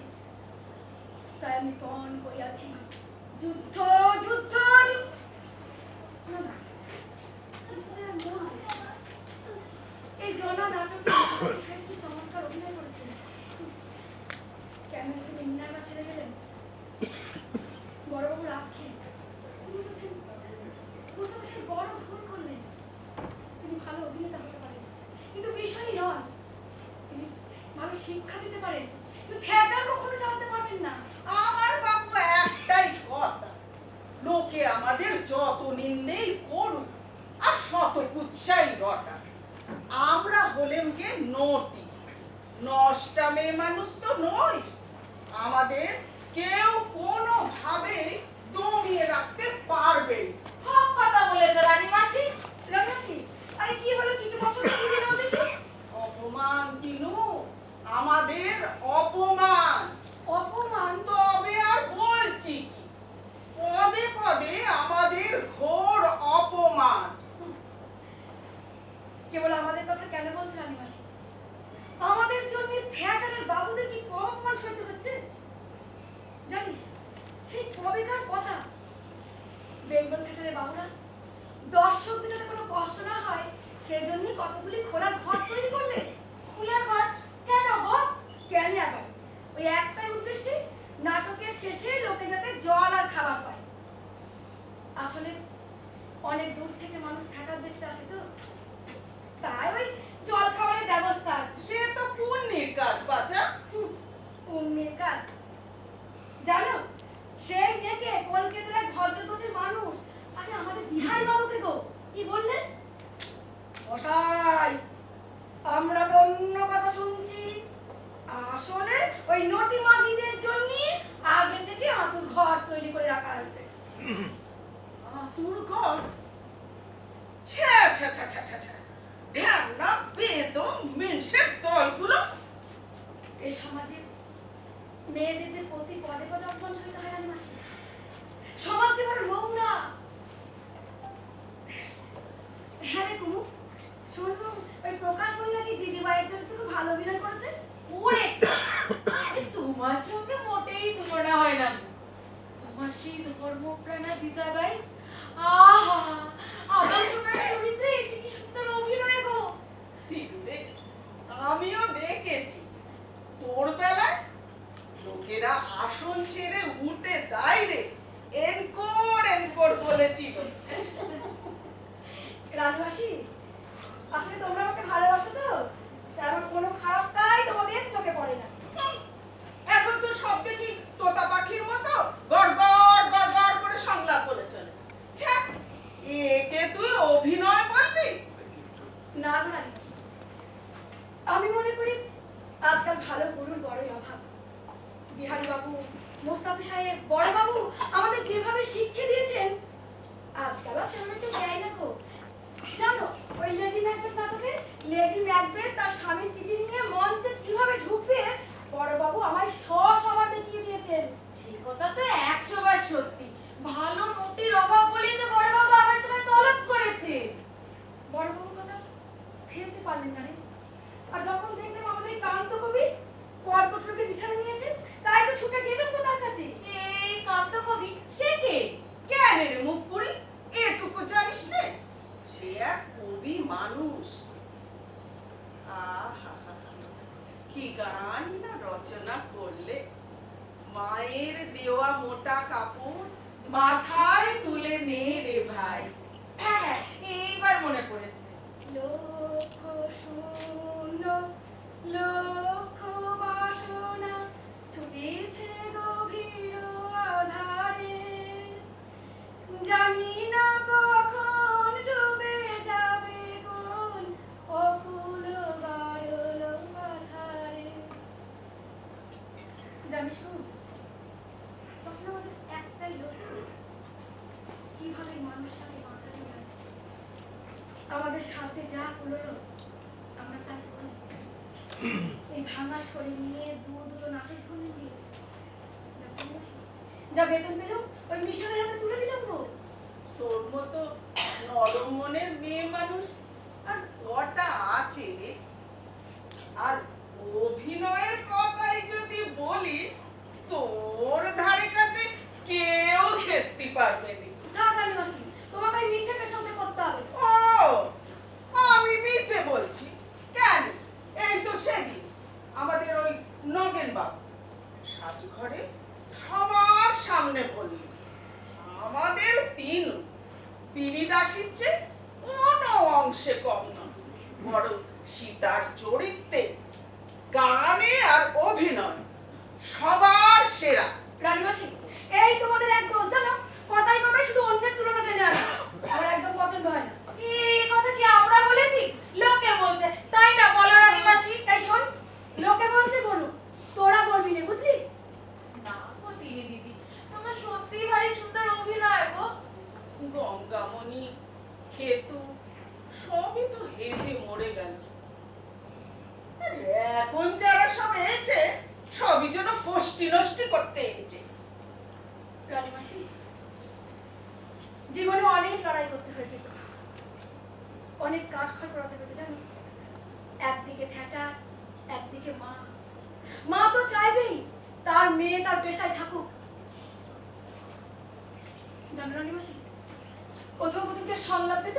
তাই আমি পণ করিয়াছি যুদ্ধ যুদ্ধ যুদ্ধ। না, না, আসলে আর নয়। এই জনা নাটকে সাহেব কি চমৎকার অভিনয় করেছেন। কেন তিনি মিনারবা ছেড়ে গেলেন? বড়বাবুর আক্ষেপ। তিনি বলছেন মুস্তাফা সাহেব বড় ভুল করলেন। তিনি ভালো অভিনেতা হতে পারেন, কিন্তু বিষয়ই নন। তিনি ভালো শিক্ষা দিতে পারেন, কিন্তু থিয়েটার কখনো চালাতে পারবেন না। আমার বাবু একটাই কথা, লোকে আমাদের যত নিন্দেই করুক আর শত কুচ্ছাই রটা, আমরা হলেন গে নটি, নষ্টা মেয়ে মানুষ তো নই। আমাদের কেউ কোনোভাবে দমিয়ে রাখতে পারবে না। হক কথা বলেছো রানী মাসি। রানী মাসি, আরে কি হলো? কি একটু বসো তো, কি যেন দেখি। অপমান তিনু, আমাদের অপমান। অপমান? তবে আর বলছি কবেকার কথা। বেঙ্গল থিয়েটারের বাবুরা দর্শকদের যাতে কোনো কষ্ট না হয় সেই জন্যই কতগুলি খোলার ঘর তৈরি করলে। খোলার ঘর কেন গো? কেন আবার? ওই একটাই উদ্দেশ্যে, নাটকের শেষে লোকে যাতে জল আর খাবার পায়। আসলে অনেক দূর থেকে মানুষ থিয়েটার দেখতে আসে তো, তাই ওই জল খাবারের ব্যবস্থা। সে তো পুণ্যের কাজ বাচ্চা। পুণ্যের কাজ জানো, সেই মেয়েকে কলকাতার এক ভদ্রগোছের মানুষ, আরে আমাদের বিহারি বাবুকে গো কি বললেন? মশাই, আমরা তো অন্য কথা শুনছি, আসলে ওই নটি মাগিদের জন্য আগে থেকে আতুর ঘর তৈরি করে রাখা হয়েছে। আতুর ঘর? ছ্যা ছ্যা ছ্যা ছ্যা ছ্যা ছ্যা, ঢ্যামনা বেদম মিনসের দলগুলো। এই সমাজে মেয়েদের যে প্রতি পদে পদে অপমান সহিত হয় না মাসি, সমাজ যে বড় নোংরা। হ্যাঁ রে কুমু, শুনলুম ওই প্রকাশ বই নাকি জিজি ভাইয়ের জন্য খুব ভালো অভিনয় করেছে। ওরে তোমার সঙ্গে মোটেই তুলনা হয় না। তোমার সেই ধর্মপ্রাণা জিজাবাই, আহা, আমার সোনার চরিত্রে এসে কি সুন্দর অভিনয় গো। দিদুরে, আমিও দেখেছি তোর বেলায় লোকেরা আসন ছেড়ে উঠে দাঁড়িয়ে এনকোর এনকোর বলেছিল। রানীমাসি, আসলে তোমরা আমাকে ভালোবাসো তো, তাই আমার কোনো খারাপটাই তোমাদের চোখে পড়ে না। এখন তো সব দেখি তোতা পাখির মতো গড় গড় গড় গড় করে সংলাপ বলে চলে। ছ্যা, একে তুই অভিনয় বলবি? না গো রানীমাসি, আমি মনে করি আজকাল ভালো গুরুর বড়ই অভাব। বিহারি বাবু, মোস্তাফি সাহেব, বড় বাবু আমাদের যেভাবে শিক্ষা দিয়েছেন, আজকাল আর সেভাবে কেউ দেয় না গো। জানো ওই লেডি ম্যাকবেথ নাটকে লেডি ম্যাকবেথ তার স্বামীর চিঠি নিয়ে মঞ্চে কিভাবে ঢুকবে বড়বাবু আমায় সবার দেখিয়ে দিয়েছেন। সেই কথা তো 100 বার সত্যি। ভালো নটির অভাব বলেই তো বড়বাবু আবার তোমায় তলব করেছে। বড়বাবুর কথা ফেলতে পারলেন না রে। আর যখন দেখলাম আমাদের এই কান্ত কবি কর্কট রোগে বিছানা নিয়েছে, তাই তো ছুটে গেলাম গো তার কাছে। এই কান্ত কবি সে কে? কেন রে মুখ পুরি, এটুকু জানিস না? সে এক কবি মানুষ। আহা, কি গান না রচনা করলে। মায়ের দেওয়া মোটা কাপড় মাথায় তুলে নে রে ভাই। হ্যাঁ, এইবার মনে পড়েছে। লক্ষ শূন্য লক্ষ বাসনা ছুটেছে গভীর আধারে, জানি না কখন ডুবে যাবে কোন অকুল বারল আধারে। জানিস তো, তখন আমাদের একটাই লক্ষ্য, কিভাবে মানুষটাকে বাঁচানো যায়। আমাদের সাথে যা হলো আমরা তাই করি। এই ভাঙা শরীর নিয়ে দুটো নাটক ধরে নিয়ে যা বেতন পেলাম ওই মিশনের হাতে তুলে দিলাম গো। তোর মতো নরম মনের মেয়ে মানুষ আর কটা আছে রে? আর অভিনয়ের কথাই যদি বলি, তোর ধারে কাছে কেউ ঘেঁচতে পারবে না। থাক রানীমাসি, তোমাকে ওই মিছে প্রশংসা করতে হবে। ও, আমি মিছে বলছি কেন? এই তো সেদিন আমাদের ওই নগেন বাবু সাজঘরে সবার সামনে বলল, আমাদের তিন পিরিদাসীর চেয়ে কোনো অংশে কম নয়, বরং সীতার চরিত্রে, গানে আর অভিনয় সবার সেরা। রানীমাসি, এই তোমাদের এক দোষ জানো, কথাই কথা শুধু অন্যের তুলনা টেনে আনা আমার একদম পছন্দ হয় না। এই কথা কি আমরা বলেছি? লোকে বলছে, তাই না বলো রানীমাসি? তাই শোন, লোকে বলছে বলুক, তোরা বলবি না, বুঝলি? না গো দিদি, তোমার সত্যিই ভারী সুন্দর অভিনয় গো। গঙ্গামণি, খেতু সবই তো হেজে মরে গেল। এখন যারা সব এসেছে সবই যেন ফষ্টি নষ্টি করতে এসেছে। রানীমাসি, জীবনে অনেক লড়াই করতে হয়েছে, অনেক কাঠখড় পোড়াতে হয়েছে জানো। একদিকে থ্যাটার, একদিকে মা। মা তো চাইবেই তার মেয়ে তার পেশায় থাকুক, জানো রানীমাসি, প্রথম কে সংলাপ পেত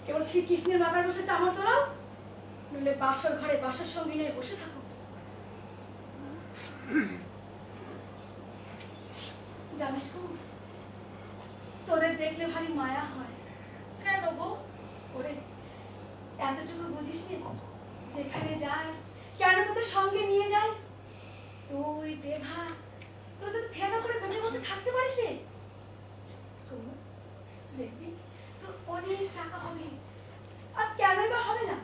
কেবল শ্রীকৃষ্ণের মাথায় বসে চামর তোলাও, নইলে বাসর ঘরে বাসর সঙ্গী নিয়ে বসে থাকো। জানিস গো, তোদের দেখলে ভারী মায়া হয়। কেন গো? ওরে এতটুকু বুঝিস নে, যেখানে যায় কেন তোদের সঙ্গে নিয়ে যায়? তুই দেভা তোরা যদি থেনা করে বেঁচে বলতে থাকতে পারিস রে, দেখবি তোর অনেক টাকা হবে। আর কেনই বা হবে না?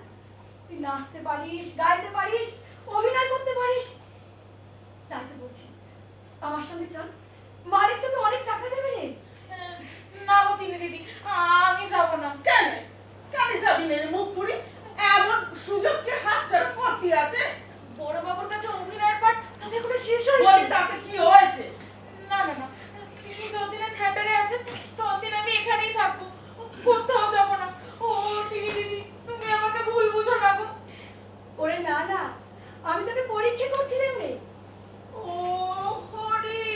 তুই নাচতে পারিস, গাইতে পারিস, অভিনয় করতে পারিস। তাই তো বলছি, আমার সঙ্গে চল, মালিক তো অনেক টাকা দেবে রে। না গো তিনি দিদি, আমি যাব না। কেন কেন যাবি না রে মুখ পুরি? এমন সুযোগকে হাত ছাড়া করতে আছে? বড় বাবুর কাছে অভিনয়ের পাঠ তবে এগুলো শেষ হয়ে ওই তাতে কি হয়েছে? না না না, তিনি যতদিনে থিয়েটারে আছেন ততদিন আমি এখানেই থাকবো, কোথাও যাব না। ও তিনি দিদি, তুমি আমাকে ভুল বুঝো না গো। ওরে না না, আমি তোকে পরীক্ষা করছিলাম রে। ও হরি,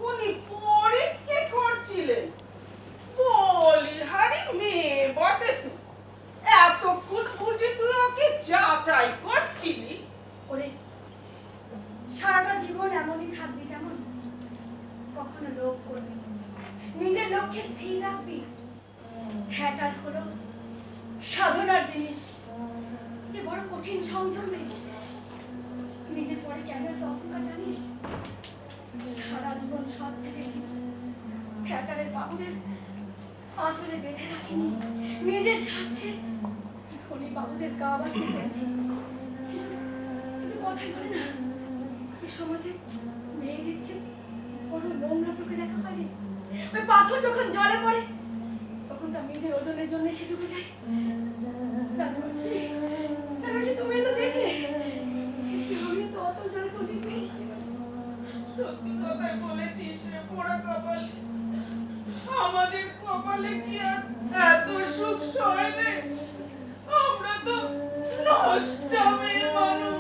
উনি পরীক্ষা করছিলেন? বলি হারি মেয়ে বটে তুই, এতক্ষণ বুঝে তুই ওকে যাচাই করছিলি? ওরে সারাটা জীবন এমনই থাকবি কেমন? কখনো লোভ করবি, নিজের লক্ষ্যে স্থির রাখবি। থিয়েটার হলো সাধনার জিনিস, এ বড় কঠিন সংযম রে। নিজের পরে কেন এত অহংকার জানিস? সারা জীবন সৎ থেকেছি, থিয়েটারের বাবুদের আঁচলে বেঁধে রাখিনি, নিজের স্বার্থে ধনী বাবুদের গা বাঁচিয়ে চলেছি। কিন্তু কথাই বলে না, এ সমাজে মেয়ে দিচ্ছে বড় নোংরা চোখে দেখা হয়নি। ওই পাথর যখন জলে পড়ে তখন তার নিজের ওজনের জন্য সে ডুবে যায়। রানীমাসি, তুমি তো দেখলে শেষে আমি তো অত জলে তুলি। সত্যি কথাই বলেছিস রে পোড়া কপালে। আমাদের কপালে কি আর এত সুখ সয় রে? আমরা তো নষ্ট মেয়ে মানুষ।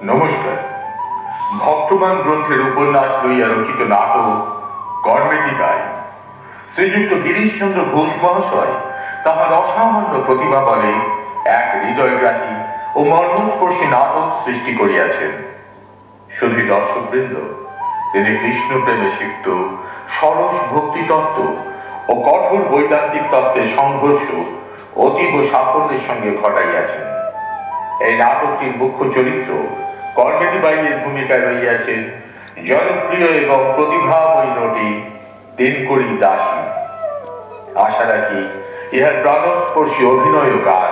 নমস্কার। ভক্তবান গ্রন্থের উপন্যাস লইয়া রচিত নাটক কর্মেটিকায় শ্রীযুক্ত গিরিশচন্দ্র ঘোষ মহাশয় তাহার অসামান্য প্রতিভা বলে এক হৃদয়গ্রাহী ও মর্মস্পর্শী নাটক সৃষ্টি করিয়াছেন। শুধু দর্শকবৃন্দ, তিনি কৃষ্ণ প্রেমে সিক্ত সরস ভক্তিতত্ত্ব ও কঠোর বৈদান্তিক তত্ত্বের সংঘর্ষ অতীব সাফল্যের সঙ্গে ঘটাইয়াছেন। এই নাটকটির মুখ্য চরিত্র কর্মেটি বাইয়ের ভূমিকায় রইয়াছেন জনপ্রিয় এবং প্রতিভাময়ী নটি দিনকড়ি দাসী। আশা রাখি ইহার প্রাণস্পর্শী অভিনয় গান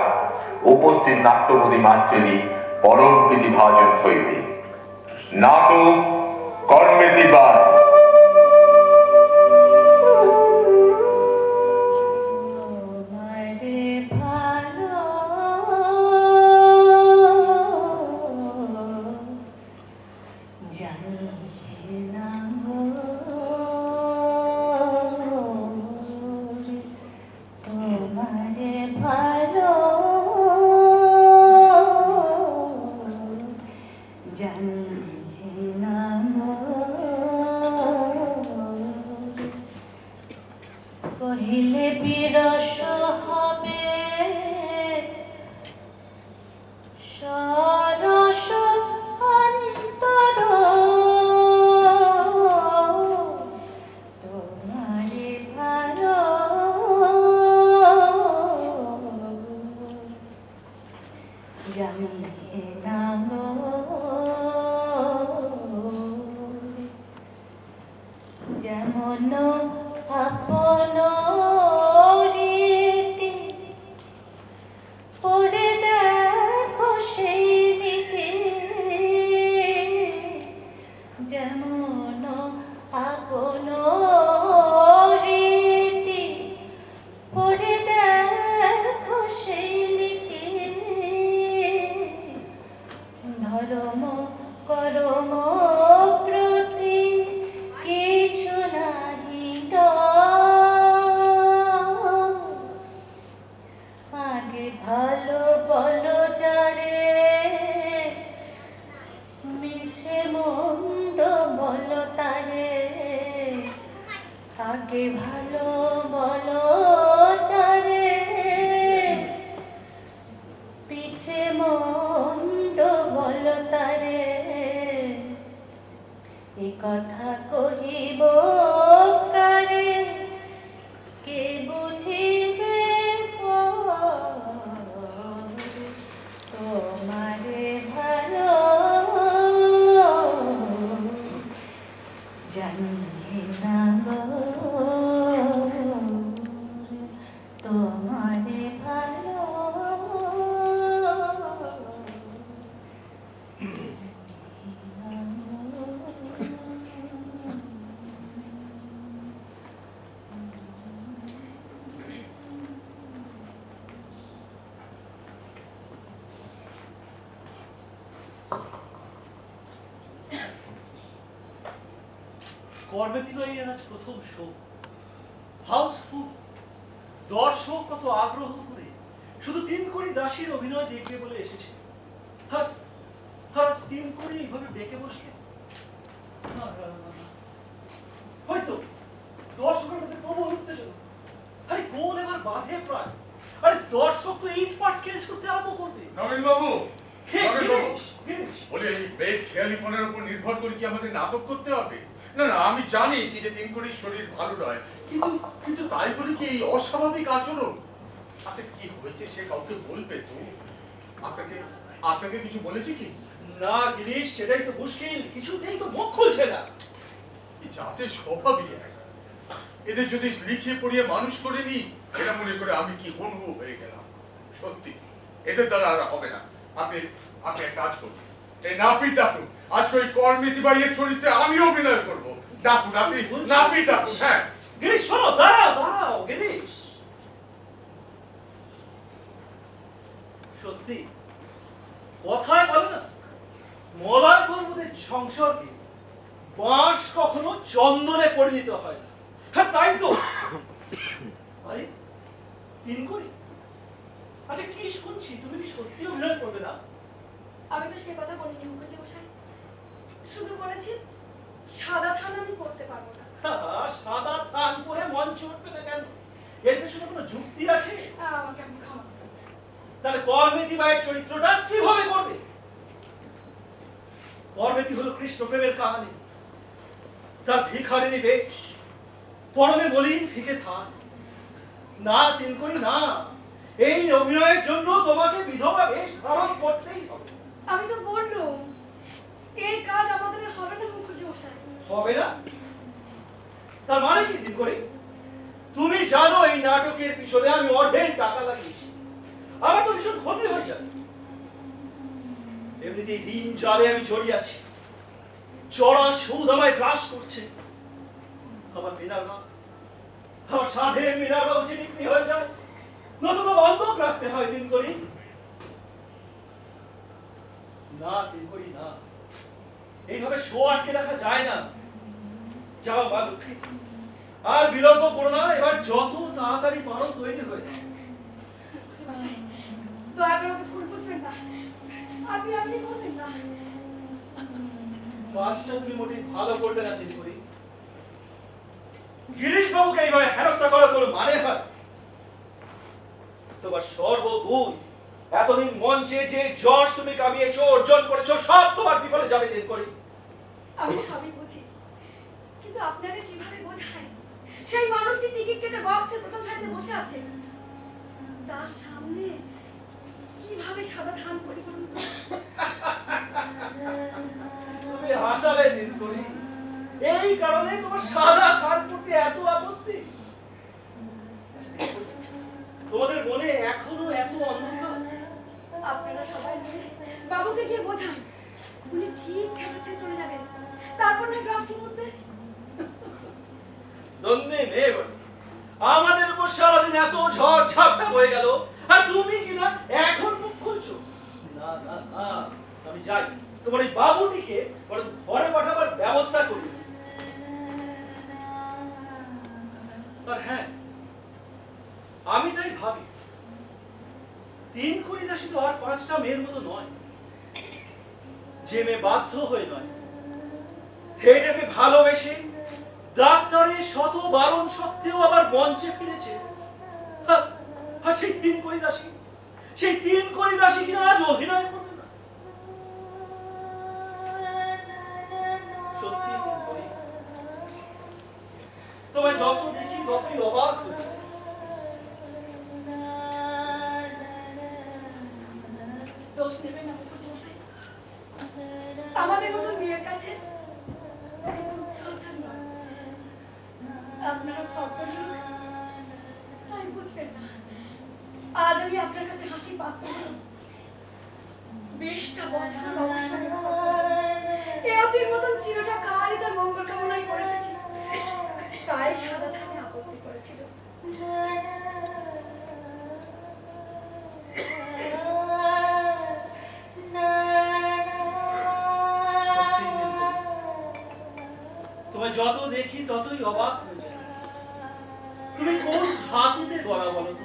উপস্থিত নাট্যমতী মাত্রেরই পরম প্রীতিভাজন হইবে। নাটক কর্মেটি বাই। কহিলে বিরস হবে সরস অন্তর তোমারে ভালো জানিয়ে নাম কাকে ভালো বলো চারে, পিছে মন্দ বলো তারে, এ কথা কহিব কারে, কে বুঝিবে তোমারে ভালো জানি না গো, তোমারে ভালো কর্মেতি ভাইয়ের আজ প্রথম শো, হাউসফুল। দর্শক কত আগ্রহ করে শুধু তিনকড়ি দাসীর অভিনয় দেখবে বলে এসেছে। আর আজ তিনকড়ি এইভাবে ডেকে বসলে হয়তো দর্শকের মধ্যে প্রবল উত্তেজনা। আরে গোল এবার বাঁধে প্রায়। আরে দর্শক তো ইট পাট চেঞ্জ করতে আরম্ভ করবে। নবীন বাবু, নবীন বাবু, গিরিশ, বলি এই বেদ খেয়ালিপনের উপর নির্ভর করে কি আমাদের নাটক করতে হবে? না না, আমি জানি কি যে তিনকড়ির শরীর ভালো নয়, কিন্তু কিন্তু তাই বলে কি এই অস্বাভাবিক আচরণ? আচ্ছা, কি হয়েছে সে কাউকে বলবে তো? আপনাকে আপনাকে কিছু বলেছে কি? না গিরিশ, সেটাই তো মুশকিল, কিছুতেই তো মুখ খুলছে না। এই জাতের স্বভাবই এক। এদের যদি লিখিয়ে পড়িয়ে মানুষ করে নি, এটা মনে করে আমি কি হনহু হয়ে গেলাম। সত্যি এদের দ্বারা আর হবে না। আপনি আপনি এক কাজ করুন, এই নাপিত ডাকুন। আজকে ওই কর্মেতি ভাইয়ের চরিত্রে আমি অভিনয় করবো। ডাকুন, আপনি নাপিত ডাকুন। হ্যাঁ গিরিশ, শোনো, দাঁড়াও দাঁড়াও গিরিশ। সত্যি কথায় বলে না, মলয় পর্বতের সংসর্গে বাঁশ কখনো চন্দনে পরিণত হয় না। হ্যাঁ তাই তো। আরে তিনকড়ি, আচ্ছা কি শুনছি, তুমি কি সত্যি অভিনয় করবে না? আমি তো সে কথা বলিনি মুখুজ্জি মশাই, শুধু বলেছি সাদা থান আমি পড়তে পারবো না। সাদা থান পরে মঞ্চ উঠবে না কেন? এর পেছনে কোনো যুক্তি আছে? আমাকে আপনি ক্ষমা করুন। তাহলে কর্মেতি মায়ের চরিত্রটা কিভাবে করবে? কর্মেতি হলো কৃষ্ণ প্রেমের কাহিনী। তার ভিখারিনী বেশ, পরনে মলিন ফিকে থান। না তিনকড়ি না, এই অভিনয়ের জন্য তোমাকে বিধবা বেশ ধারণ করতেই হবে। আমি তো বললুম এই কাজ আমাদের হবে না মুখুজ্জি মশাই। হবে না? তার মানে কি তিনকড়ি? তুমি জানো এই নাটকের পিছনে আমি অর্ধেক টাকা লাগিয়েছি, আমার তো ভীষণ ক্ষতি হয়ে যাবে। এমনিতেই ঋণ জালে আমি জড়িয়ে আছি, চড়া সুদ আমায় গ্রাস করছে। আমার মিনারবা, আমার সাধের মিনারবা উঠে বিক্রি হয়ে যায়, নতুবা বন্ধক রাখতে হয় তিনকড়ি। না তিনকড়ি না, এইভাবে শো আটকে রাখা যায় না। যাও মা লক্ষ্মী, আর বিলম্ব করো না, এবার যত তাড়াতাড়ি পারো তৈরি হয়ে যাও। মুখুজ্জি মশাই, দয়া করে আমাকে ভুল বুঝবেন না, আপনি আপনি করবেন না। কাজটা তুমি মোটেই ভালো করবে না তিনকড়ি। গিরিশ বাবুকে এইভাবে হেনস্থা করা কোনো মানে হয়? তোমার সর্বগুণ, এতদিন মঞ্চে যে যশ তুমি কামিয়েছো, অর্জন করেছো, সব তোমার বিফলে যাবে তিনকড়ি। আমি সবই বুঝি, কিন্তু আপনাকে কিভাবে বোঝাই? সেই মানুষটি টিকিট কেটে বক্সের প্রথম সারিতে বসে আছে, তার সামনে কিভাবে সাদা থান পরি করুন তো? তুমি হাসালে তিনকড়ি, এই কারণে তোমার সাদা থান পড়তে এত আপত্তি? তোমাদের মনে এখনো এত অন্ধকার? আপনারা সবাই মিলে বাবুকে গিয়ে বোঝান, উনি ঠিক খেলা ছেড়ে চলে যাবেন, তারপর না গ্রাম সিং উঠবে। ধন্যে মেয়ে বলে, আমাদের উপর সারাদিন এত ঝড় ঝাপটা হয়ে গেল, আর তুমি কিনা এখন মুখ খুলছো? না না না, আমি যাই, তোমার এই বাবুটিকে বরং ঘরে পাঠাবার ব্যবস্থা করি। আর হ্যাঁ, আমি তাই ভাবি তিনকড়ি দাসী তো আর 5টা মেয়ের মতো নয়, যে মেয়ে বাধ্য হয়ে নয়, থিয়েটারকে ভালোবেসে ডাক্তারের শত বারণ সত্ত্বেও আবার মঞ্চে ফিরেছে। আর সেই তিন করি দাসী কিনা আজ অভিনয় করবে না। সত্যি তিনকড়ি, তোমায় যত দেখি ততই অবাক হয়ে যাই। দোষ নেবেন না মুখুজ্জেমশাই। আমাদের মতন মেয়ের কাছে এই তুচ্ছ আচার নয়। আপনারা ভদ্রলোক, তাই বুঝবেন না। আজ আমি আপনার কাছে হাসি পাত্র হলাম। 20টা বছর অবসরে এ অতির মতন চিরটা কালই তার মঙ্গল কামনাই করে এসেছি। তাই সাদা থানে আপত্তি করেছিল। সত্যি তিনকড়ি, তোমায় যত দেখি ততই অবাক হয়ে যাই। তুমি কোন ধাতুতে গড়া বলো তো?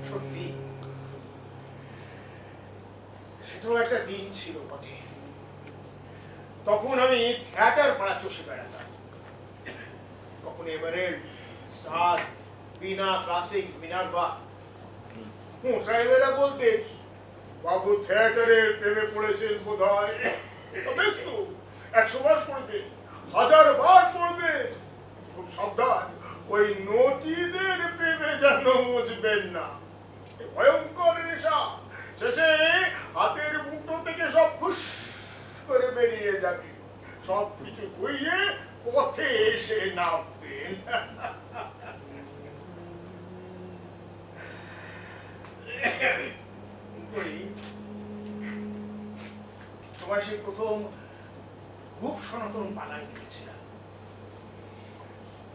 সত্যি সেটাও একটা দিন ছিল বটে। তখন আমি থিয়েটার পাড়া চষে বেড়াতাম। কখন এবারের স্টার, বিনা ক্লাসিক, মিনার্ভা। সাহেবেরা বলতেন, বাবু থিয়েটারের প্রেমে পড়েছেন বোধ হয়। বেশ তো, 100 বার পড়বে, 1000 বার পড়বে। খুব সাবধান, ওই নটিদের প্রেমে যেন মুজবেন না। ভয়ঙ্কর নেশা, শেষে হাতের মুঠো থেকে সব ফুস করে বেরিয়ে যাবে। সব কিছু ধুইয়ে পথে এসে নামবেন। তোমার সেই প্রথম খুব সনাতন পালায় দেখেছিলাম।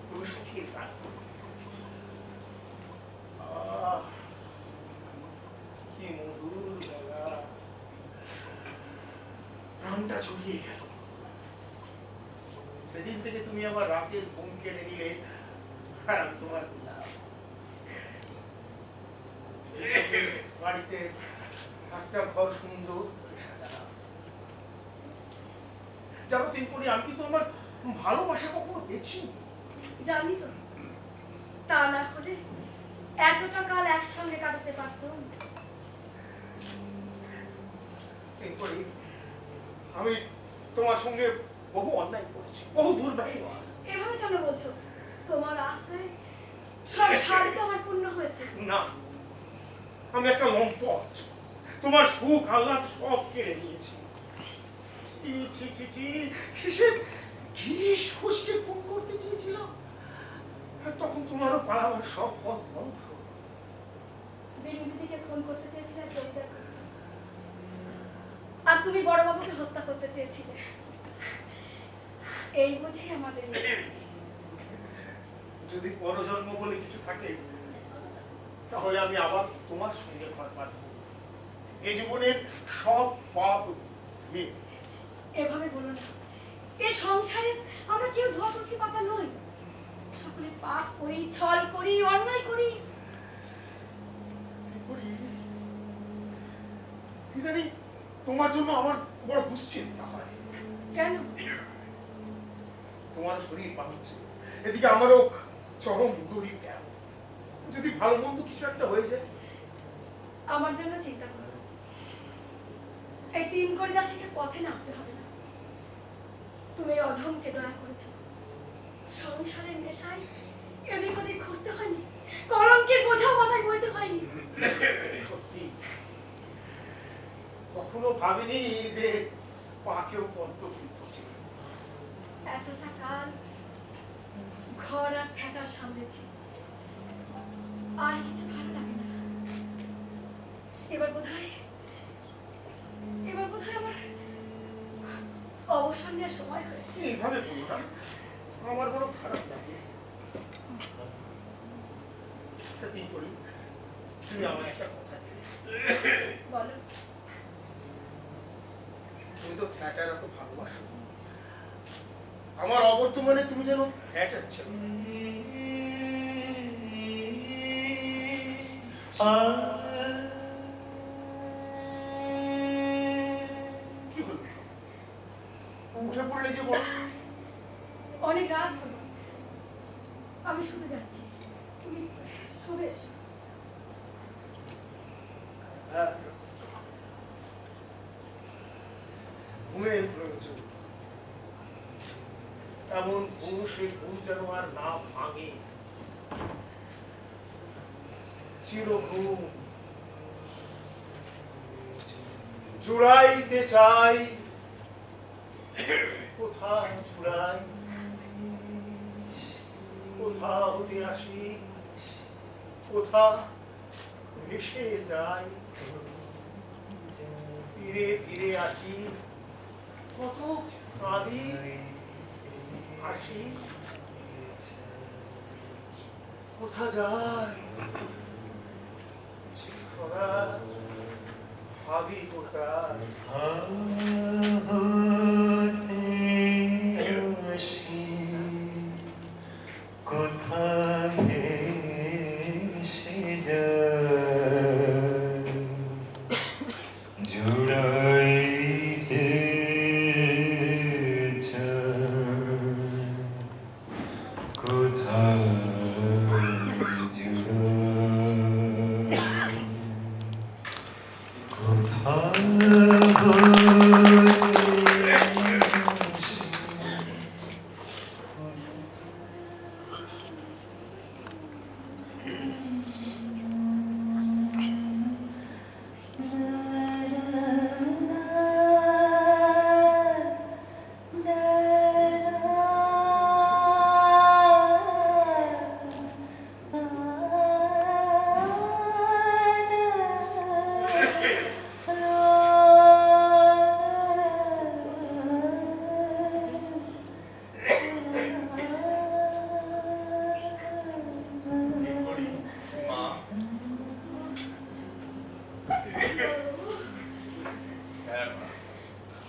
তুমি সুখী গান। কি মধুর বেলা, প্রাণটা জড়িয়ে গেল। সেদিন থেকে তুমি আমার রাতের ঘুম কেড়ে নিলে, আর আমি তোমার দিলাম। বাড়িতে একটা ঘর সুন্দর করে সাজালাম। জানো তিনকড়ি, আমি কিন্তু আমার ভালোবাসা কখনো বেচিনি। জানি তো, তা না হলে এতটা কাল একসঙ্গে কাটাতে পারতাম। তিনকড়ি, আমি তোমার সঙ্গে বহু অন্যায় করেছি, বহু দুর্ব্যবহার। এভাবে কেন বলছো? তোমার আশায় সব সারিতে আমার পূর্ণ হয়েছে। না, আমি একটা লম্পট। তোমার সুখ আহ্লাদ সব কেড়ে নিয়েছি। ছি ছি ছি, শেষে গিরিশ ঘোষকে খুন করতে চেয়েছিলাম, আর তখন তোমারও পালাবার সব পথ বন্ধ। বিনোদিনীকে খুন করতে চেয়েছিলে জমিদার, আর তুমি বড়বাবুকে হত্যা করতে চেয়েছিলে। এই বুঝি আমাদের মেয়ে। যদি পরজন্ম বলে কিছু থাকে, তাহলে আমি আবার তোমার সঙ্গে ঘর পাবো। এই জীবনের সব পাপ ধুয়ে। এভাবে বলো না। এ সংসারে আমরা কেউ ধোয়া তুলসী পাতা নই। সকলে পাপ করি, ছল করি, অন্যায় করি। ইদানিং তোমার জন্য আমার বড় দুশ্চিন্তা হয়। কেন? তোমার শরীর বাঁচছে, এদিকে আমারও চরম দড়ি কেন। যদি ভালো মন্দ কিছু একটা হয়ে যায়, আমার জন্য চিন্তা করো। এই তিনকড়ি দাসীকে পথে নামতে হবে না। তুমি এই অধমকে দয়া করেছো। সংসারের নেশায় এদিক ওদিক ঘুরতে হয়নি, কলঙ্কের বোঝাও মাথায় বইতে হয়নি। সত্যি কখনো ভাবিনি যে পাকেও পদ্ম ফুটছে। এতটা কাল ঘর আর থ্যাটার সামলেছি, আর কিছু ভালো লাগে না। এবার বোধহয় অবসর নেওয়ার সময় হয়েছে। এইভাবে বলো না, আমার বড় খারাপ লাগে। আচ্ছা কি করি, তুমি আমার একটা কথা দিলে। বলো। তুমি তো থিয়েটার এত ভালোবাসো, আমার অবর্তমানে তুমি যেন থিয়েটার ছেলে। কি হলো, উঠে পড়লে যে বল। অনেক রাত হলো, আমি শুতে যাচ্ছি, তুমি শুবে এসো। হ্যাঁ, ঘুমের প্রয়োজন, এমন ঘুম সে ঘুম যেন আর না ভাঙে। চির ঘুম জুড়াইতে চাই, কোথা জুড়াই, কোথা হতে আসি, কোথা ভেসে যাই, ফিরে ফিরে আসি, কত কাঁদি হাসি, কোথা যাই তোরা ভাবি কোথায়।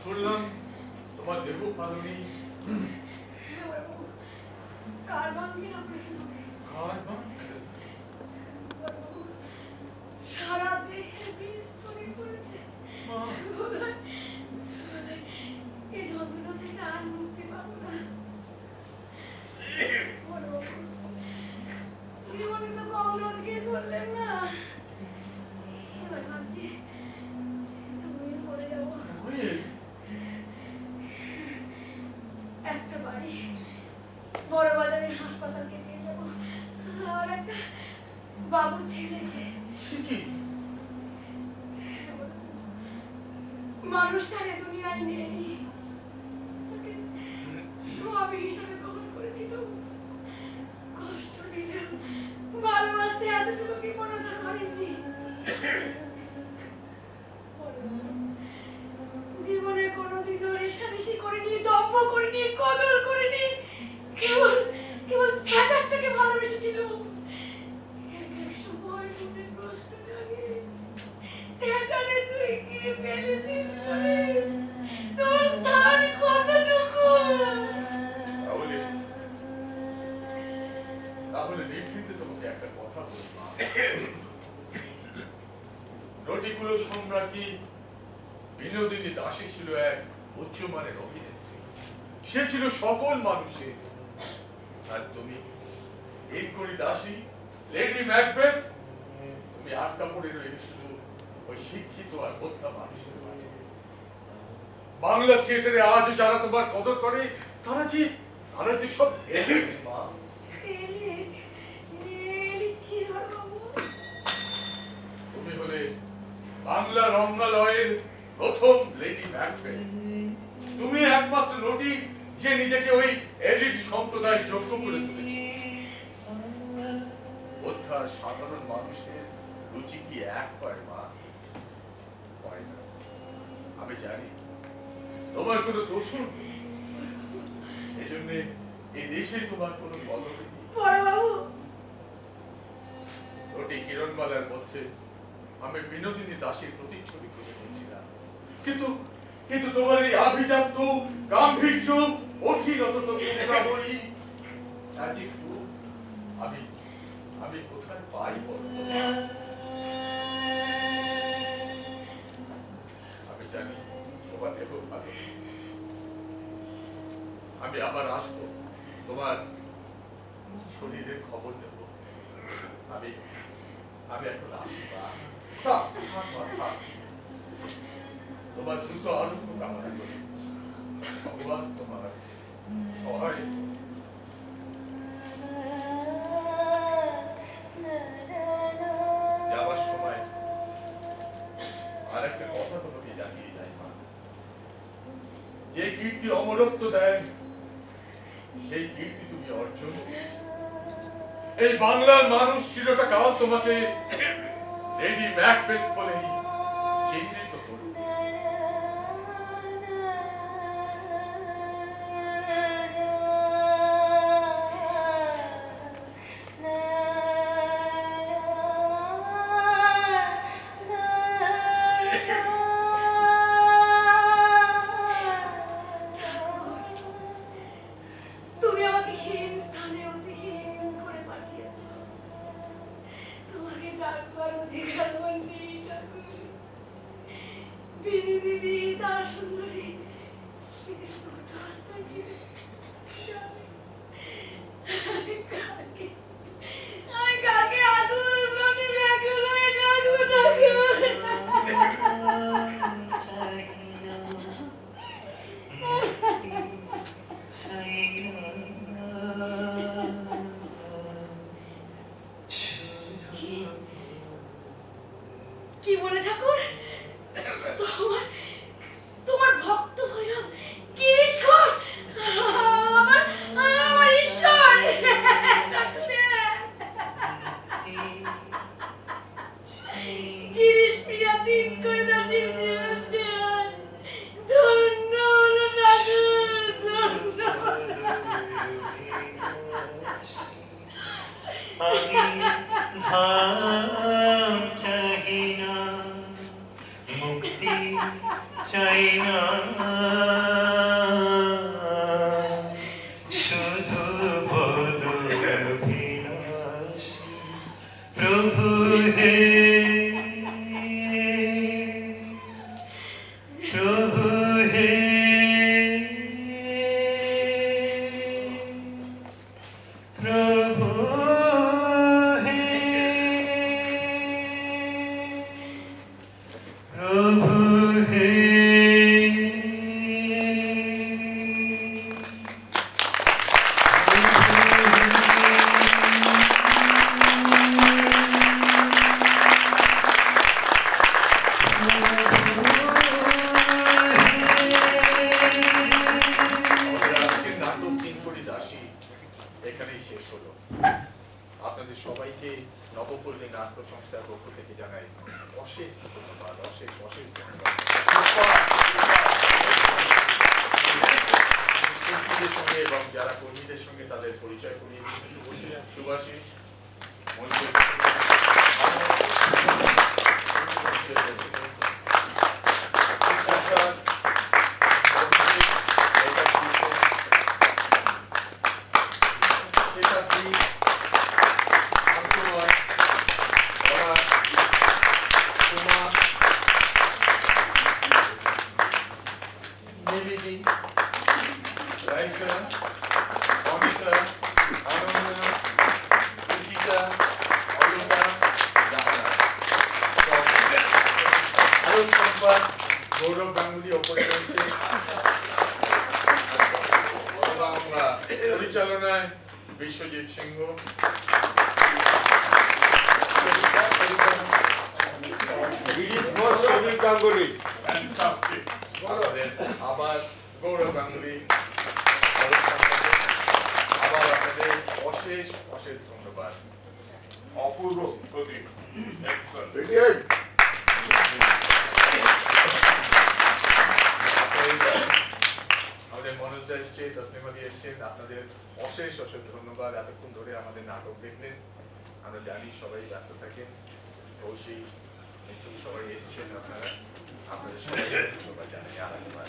শুনলাম তোমার দেহ ভালো নেই। কার ভাঙ্গের অপারেশন হবে? খাওয়ার ভাঙ? সারা দেহে বিষ ছড়িয়ে পড়েছে। বোধহয় এই যন্ত্রণা থেকে আর মুক্তি পাবো না। বড়বাবু, জীবনে তো কম রোজগার করলেন না, এবার ভাবছি তুমি পড়ে যাবো। একটা বাড়ি, বড় বাজারের হাসপাতালকে নিয়ে যাবো, আর একটা বাবুর ছেলেকে। মানুষটার এ দুনিয়ায় নেই, তাকে স্বামী হিসাবে গ্রহণ করেছিল, কষ্ট দিলেও ভালোবাসতে এতটুকু বিপন্নতা করেনি। জীবনে কোনোদিনও রেশারেশি করিনি, দম্ভ করিনি, কদর করিনি, কেবল কেবল থিয়েটারটাকে ভালোবেসেছিল। এক এক সময় মনে প্রশ্ন জাগে, থিয়েটারে তুই কি পেলে দিন পরে, তোর স্থান কতটুকু? তাহলে নিভৃতে তোমাকে একটা কথা বলবো। রটিকুলো সম্রাজ্ঞী বিনোদিনী দাসী ছিল এক উচ্চমানের অভিনেত্রী, সে ছিল সকল মানুষের। আর তুমি ইনকড়ি দাসী লেডি ম্যাকবেথ, তুমি আটকা পড়ে রইলে শুধু ওই শিক্ষিত আর বোদ্ধা মানুষের মাঝে। বাংলা থিয়েটারে আজও যারা তোমার কদর করে, তারা যে সব এলিট মা। এলিট? এলিট কি হয় বাবু? তুমি হলে বাংলা রঙ্গালয়ের প্রথম লেডি ম্যাকবেথ। তুমি একমাত্র নটি যে নিজেকে ওই এলিট সম্প্রদায়ের যোগ্য করে তুলেছে। বোদ্ধার সাধারণ মানুষের রুচি কি এক হয় মা? হয় না। আমি জানি তোমার কোনো দোষ এই জন্য এই দেশে তোমার কোনো পদবি নেই। বড়বাবু, ওটি কিরণমালার মধ্যে আমি বিনোদিনী দাসের প্রতিচ্ছবি করে নিয়েছিলাম, কিন্তু কিন্তু তোমার এই আভিজাত্য গাম্ভীর্য অধীরত বলি আমি আমি কোথায় পাই বলো তো? আমি জানি তোমার দেহ ভালো নেই। আমি আবার আসবো, তোমার শরীরের খবর নেব। আমি আমি এখন আসি বা থাক, থাক, থাক, থাক। তোমার দ্রুত আরোগ্য কামনা করি। ভগবান তোমার সহায় যাওয়ার সময় আর একটা কথা তোমাকে জানিয়ে যাই মা, যে কীর্তি অমরত্ব দেয় সেই কীর্তি তুমি অর্জন করেছো। এই বাংলার মানুষ চিরটা কাল তোমাকে লেডি ম্যাকবেথ বলেই চিহ্নিত করবে। তুমি আমাকে হীন স্থানে অতিহীন করে পাঠিয়েছো। তোমাকে ডাকবার অধিকার আমার নেই ঠাকুর। বিনি দিদি, তারা সুন্দরী, এদের দুটো আশ্রয় ছিল। আমি কাকে আগুন প্রাণে ব্যাকুল হয়ে ডাকবো কি বলে ঠাকুর? তোমার তোমার ভক্ত ভৈরব গিরিশ ঘোষ আমার আমার ঈশ্বর। গিরিশ প্রিয়া দিন করে দাসীর জীবন দেন। ধন্য হলো ঠাকুর, ধন্য। ধাম চাহি না, মুক্তি চাই না, শুধু বদভিলাষী প্রভু হে, প্রভু হে, প্রভু হে, প্রভু হে। আমাদের আজকের নাটক তিন কোটি দাসী এখানেই শেষ হলো। আপনাদের সবাইকে নবপল্লী নাট্য সংস্থার পক্ষ থেকে জানাই অশেষ ধন্যবাদ, অশেষ অশেষ ধন্যবাদ। শিল্পীদের সঙ্গে এবং যারা কর্মীদের সঙ্গে তাদের পরিচয় করিয়ে দিয়েছেন সুভাষিস মঞ্চে গৌরব গাঙ্গুলি ওপরে রয়েছে এবং পরিচালনায় বিশ্বজিৎ সিংহ, আবার গৌরব গাঙ্গুলি, আবার আপনাদের অশেষ অশেষ ধন্যবাদ। অপূর্ব প্রদীপ, excellent. এসেছেন, আপনাদের অশেষ অশেষ ধন্যবাদ। এতক্ষণ ধরে আমাদের নাটক দেখলেন। আমরা জানি সবাই ব্যস্ত থাকেন, কৌশিক মিঠু সবাই এসেছেন, আপনারা আপনাদের সবাই ধন্যবাদ জানাই। আনন্দবাদ।